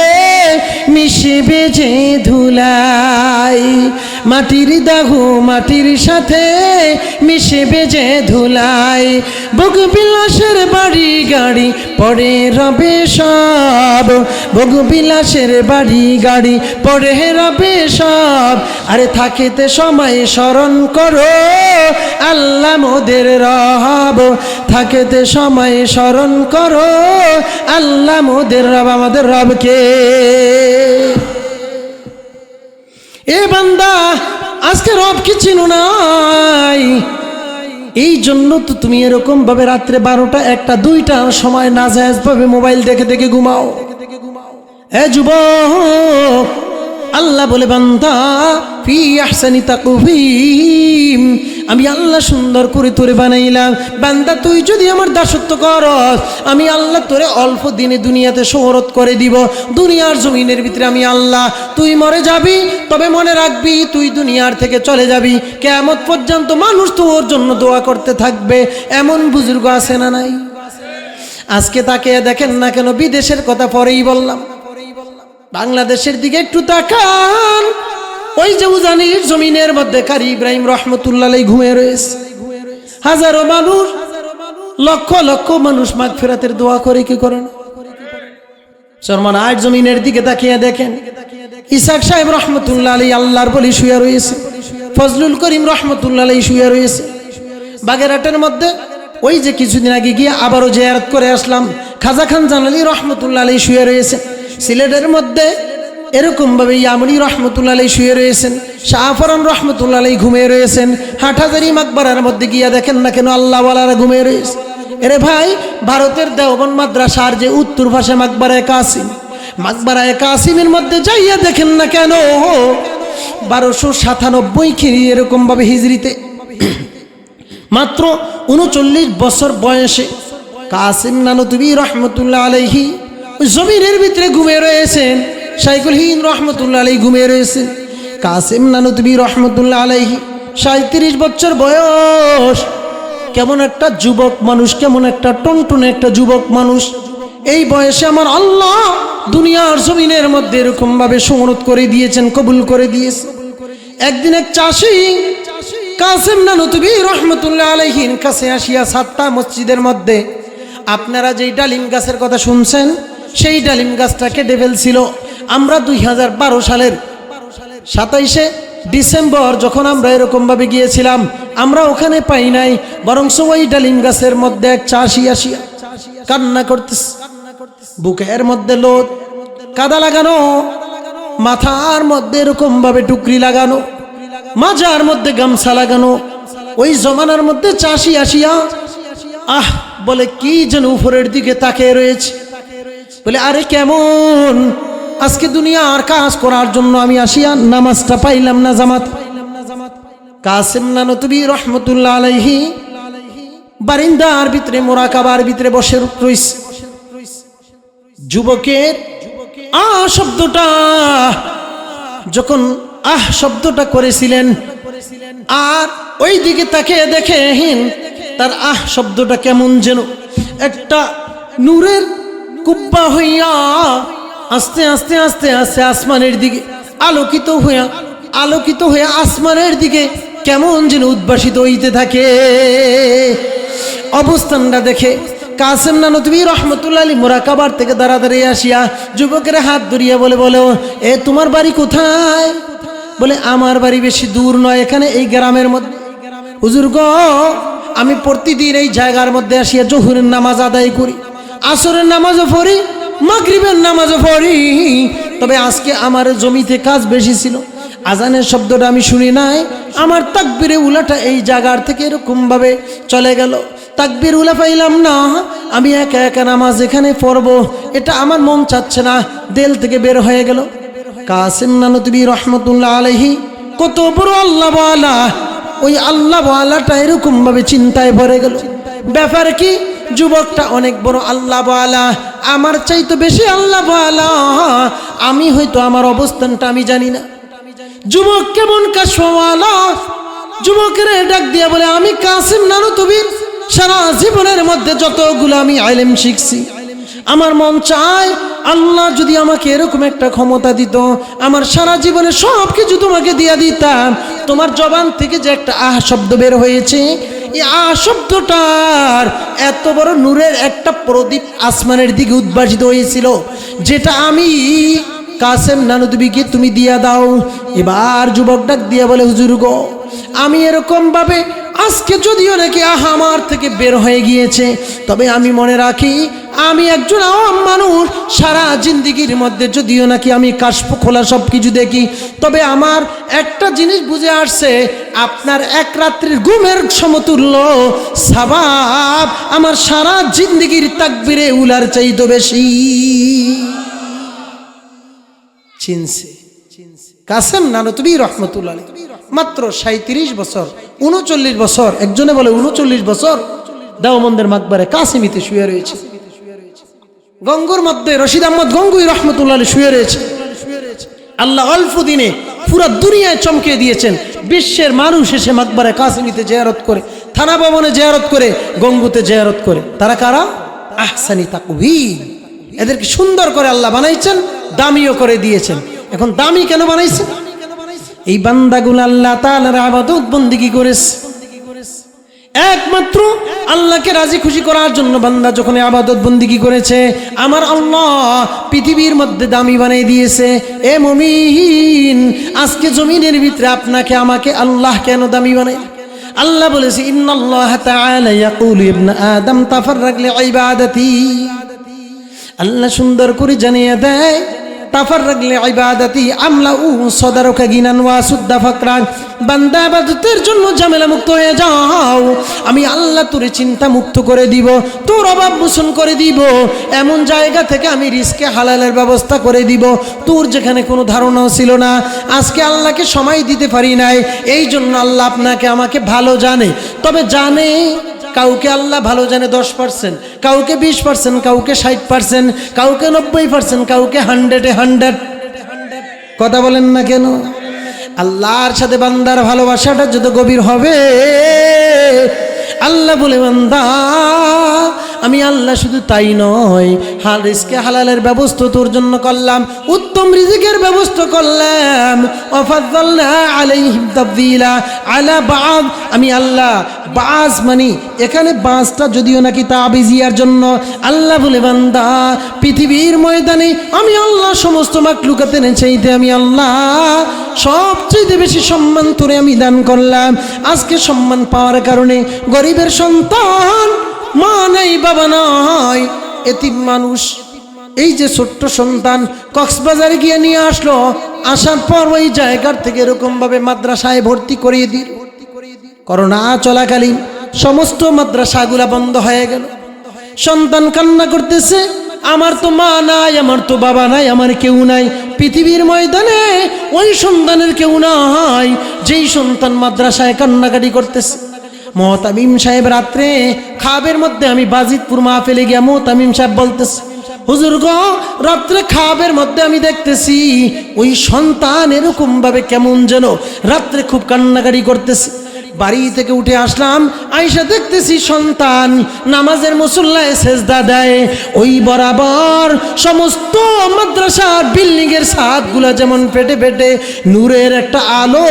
মিশবে যে ধুলায়, মাটির দাহ মাটির সাথে মিশবে যে ধুলায়, ভোগ বিলাসের বাড়ি গাড়ি পরে রবে সব, ভোগ বিলাসের বাড়ি গাড়ি পরে রবে সব, আরে থাকিতে সময় স্মরণ করো আল্লাহ মোদের রব, থাকিতে সময় স্মরণ করো আল্লাহ মোদের রব, আমাদের রবকে। এ বান্দা আজকে রব কি চিনো নাই? এই জন্য তো তুমি এরকম ভাবে রাত্রে 12টা 1টা 2টার সময় নাজায়েজ ভাবে মোবাইল দেখে দেখে ঘুমাও। এ যুবক, আল্লাহ বলে বান্দা ফি আহসানি তাকওয়িম, আমি আল্লাহ সুন্দর করে তোরে বানাইলাম, বান্দা তুই যদি আমার দাসত্ব করস আমি আল্লাহ তোরে অল্প দিনে দুনিয়াতে শোহরত করে দিব, দুনিয়ার জমিনের ভিতরে আমি আল্লাহ। তুই মরে যাবি তবে মনে রাখবি তুই দুনিয়ার থেকে চলে যাবি, কিয়ামত পর্যন্ত মানুষ তোর জন্য দোয়া করতে থাকবে। এমন বুজুর্গ আছে না নাই? আজকে তাকে দেখেন না কেন, বিদেশের কথা পরেই বললাম, বাংলাদেশের দিকে একটু তাকান। ওই যে উজানির জমিনের মধ্যে কারি ইব্রাহিম রহমতুল্লাহ আলাইহি ঘুমিয়ে রয়েছে, হাজারো মানুষ লক্ষ লক্ষ মানুষ মাগফিরাতের দোয়া করে, কি করে না? শর্মান আট জমিনের দিকে তাকিয়ে দেখেন, ইসাক সাহেব রহমতুল্লাহ আলাইহি আল্লাহর বলি শুয়ে রয়েছে, ফজলুল করিম রহমতুল্লাহ আলাইহি শুয়ে রয়েছে। বাগেরহাটের মধ্যে ওই যে কিছুদিন আগে গিয়ে আবারও জিয়ারত করে আসলাম, খাজা খান জালালী রহমতুল্লাহ আলাইহি শুয়ে রয়েছে। সিলেটের মধ্যে এরকম ভাবে ইয়ামনি রহমতুল্লাহ আলাইহি শুয়ে রয়েছেন, শাহফরান রহমতুল্লাহ আলাইহি ঘুমিয়ে রয়েছেন। হাটহাজারী মাকবারার মধ্যে গিয়া দেখেন না কেন আল্লাহওয়ালারা ঘুমিয়ে রয়েছে। এরে ভাই, ভারতের দেওবন্দ মাদ্রাসার যে উত্তর ভাষা মাকবারায়ে কাসিম, মাকবারায়ে কাসিমের মধ্যে যাইয়া দেখেন না কেন 1297 এরকম ভাবে হিজরিতে মাত্র 39 বছর বয়সে কাসিম নানুতুবি রহমতুল্লাহ আলাইহি জমিনের ভিতরে ঘুমিয়ে রয়েছেন। শাইখুল হিন্দ রহমতুল্লাহ আলাইহি ঘুমিয়ে রয়েছেন। কাসিম নানুতুবি রহমতুল্লাহ আলাইহি 37 বছর বয়স। কেমন একটা যুবক মানুষ, কেমন একটা টনটনে একটা যুবক মানুষ। এই বয়সে আমার আল্লাহ দুনিয়ার জমিনের মধ্যে এরকম ভাবে সুমনত করে দিয়েছেন, কবুল করে দিয়েছে। একদিন এক চাষি কাসিম নানুতুবি রহমতুল্লাহ আলাইহির কাছে আসিয়া সাত্তা মসজিদের মধ্যে, আপনারা যেই ডালিম গাছের কথা শুনছেন সেই ডালিম গাছটা কেটে ফেলছিল। আমরা 2012 সালের 27শে ডিসেম্বর যখন আমরা এরকম ভাবে গিয়েছিলাম, আমরা ওখানে পাই নাই, বরং ওই ডালিম গাছের মধ্যে এক চাষি আসিয়া কান্না করতেছে, বুকের মধ্যে লোদ কাদা লাগানো, মাথার মধ্যে এরকম ভাবে টুকরি লাগানো, মাজার মধ্যে গামছা লাগানো। ওই জমানার মধ্যে চাষি আসিয়া বলে কি যেন উপরের দিকে তাকিয়ে রয়েছে, বলে আরে কেমন আজকে দুনিয়ার কাজ করার জন্য আমি আসিয়া নামাজটা পাইলাম না, জামাত। কাসেম নানতুবি রহমতুল্লাহ আলাইহি বারিন্দার ভিতরে মুরাকাবার ভিতরে বসে রইছে। যুবকের শব্দটা যখন শব্দটা করেছিলেন, আর ওই দিকে তাকে দেখেন তার শব্দটা কেমন যেন একটা নূরের কুব্বা হইয়া আস্তে আস্তে আস্তে আস্তে আসমানের দিকে আলোকিত হয়ে আসমানের দিকে কেমন যেন উদ্ভাসিত হইতে থাকে। অবস্থানটা দেখে কাসেম নানতুবি রহমতুল্লাহ আলী মুরাকাবার থেকে দাঁড়াদাঁড়ি আসিয়া যুবকের হাত ধরিয়া বলে এ তোমার বাড়ি কোথায়? বলে আমার বাড়ি বেশি দূর নয়, এখানে এই গ্রামের মধ্যে। হুজুর গো, আমি প্রতিদিন এই জায়গার মধ্যে আসিয়া জোহরের নামাজ আদায় করি, আসরের নামাজও পড়ি, মাগরিবের নামাজও পড়ি, তবে আজকে আমার জমিতে কাজ বেশি ছিল, আজানের শব্দটা আমি শুনি নাই, আমার তাকবীরে উলাটা এই জায়গার থেকে এরকম ভাবে চলে গেল, তাকবীর উলা পাইলাম না, আমি একা একা নামাজ এখানে পড়বো, এটা আমার মন চাচ্ছে না, দিল থেকে বের হয়ে গেল। কাসেম নানতুবি রহমতুল্লাহ আলাইহি কত বড় আল্লাহ ওয়ালা, ওই আল্লাহ ওয়ালাটা এরকম ভাবে চিন্তায় ভরে গেল। ব্যাপার কি, যুবকটা অনেক বড় আল্লাহ ওয়ালা, আমার চাইতে বেশি আল্লাহ ওয়ালা, আমি হয়তো আমার অবস্থানটা আমি জানি না। যুবক কেমন কাশওয়ালা, যুবকের ডাক দিয়া বলে আমি কাসেম নানতুবির সারা জীবনের মধ্যে যতগুলো আমি ইলম শিখছি, আমার মন চায় আল্লাহ যদি আমাকে এরকম একটা ক্ষমতা দিত, আমার সারা জীবনে সব কিছু তোমাকে দিয়া দিতাম। তোমার জবান থেকে যে একটা শব্দ বের হয়েছে, এই শব্দটার এত বড় নূরের একটা প্রদীপ আসমানের দিকে উদ্ভাসিত হয়েছিল, যেটা আমি কাসেম নানতুবিকে তুমি দিয়া দাও। এবার যুবক ডাক দিয়া বলে হুজুর গো, আমি এরকম ভাবে আজকে যদিও নাকি আমার থেকে বের হয়ে গিয়েছে, তবে আমি মনে রাখি আমি একজন আওয়াম মানুষ, সারা জিন্দিগির মধ্যে যদিও নাকি আমি কাশফ খোলা সব কিছু দেখি, তবে আমার একটা জিনিস বুঝে আসছে, আপনার এক রাত্রির ঘুমের সমতুল্য সওয়াব আমার সারা জিন্দিগির তাকবীরে উলার চাইতে বেশি। চিনছে কাসেম নানতুবি রহমতুল্লাহ আলাইহি মাত্র 37 বছর, 39 বছর, একজনে বলে 39 বছর দেওবন্দের মাকবারে কাসেমিতে শুয়ে রয়েছে। গঙ্গুর মধ্যে রশিদ আহমদ গঙ্গুই রহমতুল্লাহ আলাইহি শুয়ে রয়েছে। আল্লাহ অল্প দিনে পুরো দুনিয়ায় চমকে দিয়েছেন। বিশ্বের মানুষ এসে মাকবারে কাসেমিতে জিয়ারত করে, থানা ভবনে জিয়ারত করে, গঙ্গুতে জিয়ারত করে। তারা কারা? আহসানি তাকওয়িম। এদেরকে সুন্দর করে আল্লাহ বানাইছেন, দামিও করে দিয়েছেন। এখন দামি কেন বানাইছেন? এই বান্দাগুলো আল্লাহ তাআলার ইবাদত বন্দেগী করেছে, একমাত্র আল্লাহকে রাজি খুশি করার জন্য। বান্দা যখন ইবাদত বন্দেগী করেছে, আমার আল্লাহ পৃথিবীর মধ্যে দামি বানিয়ে দিয়েছে। এ মুমিন, আজকে জমিনের ভিতরে আপনাকে আমাকে আল্লাহ কেন দামি বানায়? আল্লাহ বলেছে ইন্নাল্লাহ তাআলা ইয়াকুলু ইবনা আদম তাফাররাক লিইবাদাতি। আল্লাহ সুন্দর করে জানিয়ে দেয়, তাফাররাক লিইবাদাতি আমলাউ সাদরকা গিনান ওয়া সুদ্দা ফাকরান। বান্দা ইবাদতের জন্য ঝামেলা মুক্ত হয়ে যাও, আমি আল্লাহ তোরে চিন্তা মুক্ত করে দিব, তোর অভাব মোচন করে দিব, এমন জায়গা থেকে আমি রিজকে হালালের ব্যবস্থা করে দিব, তোর যেখানে কোনো ধারণাও ছিল না। আজকে আল্লাহকে সময় দিতে পারি নাই, এই জন্য আল্লাহ আপনাকে আমাকে ভালো জানে। তবে জানে, কাউকে আল্লাহ ভালো জানে 10%, কাউকে 20%, কাউকে 60%, কাউকে 90%, কাউকে 100-100। কথা বলেন না কেন? আল্লাহর সাথে বান্দার ভালোবাসাটা যত গভীর হবে, আল্লাহ বলে বান্দা আমি আল্লাহ শুধু তাই নয়, রিজকে হালালের ব্যবস্থা তোর জন্য করলাম, উত্তম রিজিকের ব্যবস্থা করলাম। ওয়াফাদ্দালনা আলাইহিম তাফদীলা আলা বা'দ, আমি আল্লাহ বাস মানে এখানে বাসটা যদিও নাকি তাবিজিয়ার জন্য, আল্লাহ বলে বান্দা পৃথিবীর ময়দানে আমি আল্লাহ সমস্ত মাখলুকাতের চাইতে আমি আল্লাহ সবচেয়ে বেশি সম্মান তোরে আমি দান করলাম। আজকে সম্মান পাওয়ার কারণে গরিবের সন্তান, মা নাই বাবা নাই, এতিম মানুষ, এই যে ছোট্ট সন্তান কক্সবাজারে গিয়ে নিয়ে আসলো, আসার পর ওই জায়গার থেকে এরকম ভাবে মাদ্রাসায় ভর্তি করিয়ে দিল। করোনা চলাকালীন সমস্ত মাদ্রাসাগুলা বন্ধ হয়ে গেল। সন্তান কান্না করতেছে, আমার তো মা নাই, আমার তো বাবা নাই, আমার কেউ নাই। পৃথিবীর ময়দানে ওই সন্তানের কেউ নাই যেই সন্তান মাদ্রাসায় কান্নাকাটি করতেছে। মোহতামিম সাহেব রাত্রে খাবের মধ্যে, আমি বাজিতপুর মাহফিলে গিয়া মোহতামিম সাহেব বলতেছে, হুজুর গো রাত্রে খাবের মধ্যে আমি দেখতেছি ওই সন্তান এরকম ভাবে কেমন যেন রাত্রে খুব কান্নাকাটি করতেছে। বাড়ি থেকে উঠে আসলাম, আইসা দেখতেছি সন্তান নামাজের মুসল্লায় সেজদা দেয়। ওই বরাবর সমস্ত মাদ্রাসার বিল্ডিং এর ছাদগুলা যেমন ফেটে ফেটে নূরের একটা আলো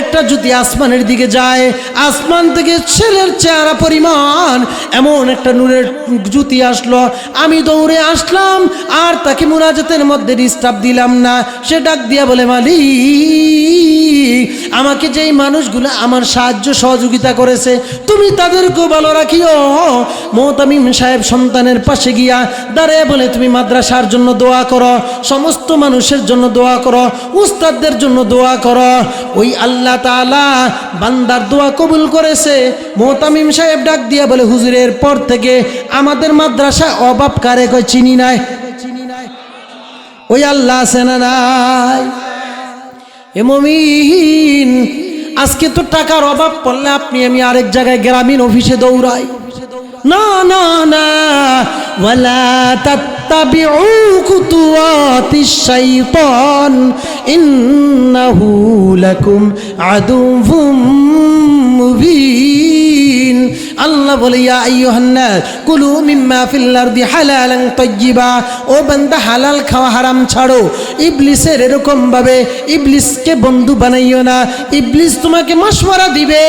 একটা যদি আসমানের দিকে যায়, আসমান থেকে ছেলের চেহারা পরিমাণ এমন একটা নূরের জ্যোতি আসলো। আমি দৌড়ে আসলাম আর তাকে মুনাজাতের মধ্যে ডিস্টার্ব দিলাম না। সে ডাক দিয়া বলে, মালিক আমাকে যেই মানুষগুলো আমার সাহায্য সহযোগিতা করেছে তুমি তাদেরকেও ভালো রাখিও। মোহতামিম সাহেব সন্তানের পাশে গিয়া দাঁড়িয়ে বলে, তুমি মাদ্রাসার জন্য দোয়া করো, সমস্ত মানুষের জন্য দোয়া করো, উস্তাদদের জন্য দোয়া করো। ওই আল্লাহ তাআলা বান্দার দোয়া কবুল করেছে। মোহতামিম সাহেব ডাক দিয়া বলে, হুজুরের পর থেকে আমাদের মাদ্রাসায় অভাব কারে কয় চিনি নাই। ওই আল্লাহ আছে না নাই? এ মুমিন, আজকে তো টাকার অভাব পড়লে আপনি আমি আরেক জায়গায় গ্রামীণ অফিসে দৌড়াই। না না না, ওয়ালা তাত্তাবিউ খুতুওয়াতিশ শাইতান ইন্নাহু লাকুম আদুউম মুবিন। আল্লাহ বলে, ইয়া আইয়ুহান নাস কুলু মিম্মা ফিল আরদি হালালান তাইয়্যিবা, ও বান্দা হালাল খাওয়া হারাম ছাড়ো। ইবলিসের এরকম ভাবে ইবলিসকে বন্ধু বানাইও না। ইবলিস তোমাকে মাশওয়ারা দিবে,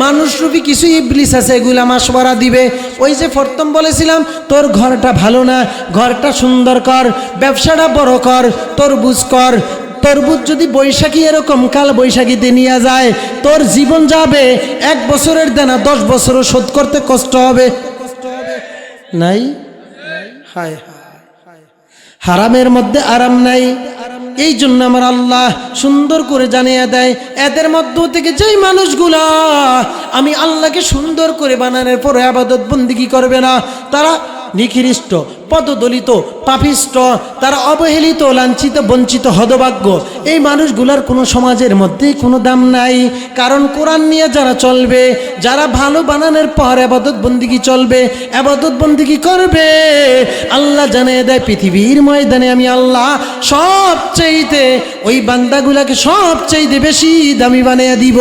মানুষরূপী কিছু ইবলিস আছে, এগুলা মাশওয়ারা দিবে। ওই যে প্রথম বলেছিলাম, তোর ঘরটা ভালো না, ঘরটা সুন্দর কর, ব্যবসাটা বড় কর, তরমুজ কর। তরমুজ যদি বৈশাখী এরকম কাল বৈশাখীতে নিয়ে যায়, তোর জীবন যাবে, 1 বছরের দেনা 10 বছরও শোধ করতে কষ্ট হবে। নাই? হায় হায়, হারামের মধ্যে আরাম নাই। এই জন্য আমার আল্লাহ সুন্দর করে জানিয়ে দেয়, এদের মধ্য থেকে যেই মানুষগুলা আমি আল্লাহকে সুন্দর করে বানানোর পরে ইবাদত বন্দেগী করবে না, তারা নিকৃষ্ট, পদদলিত, পাপিষ্ট, তারা অবহেলিত, লাঞ্ছিত, বঞ্চিত, হতভাগ্য। এই মানুষগুলার কোনো সমাজের মধ্যে কোনো দাম নাই। কারণ কোরআন নিয়ে যারা চলবে, যারা ভালো বানানোর পর ইবাদত বন্দেগী চলবে, ইবাদত বন্দেগী করবে, আল্লাহ জানিয়ে দেয় পৃথিবীর ময়দানে আমি আল্লাহ সবচাইতে ওই বান্দাগুলাকে সবচাইতে বেশি দামি বানিয়ে দিব।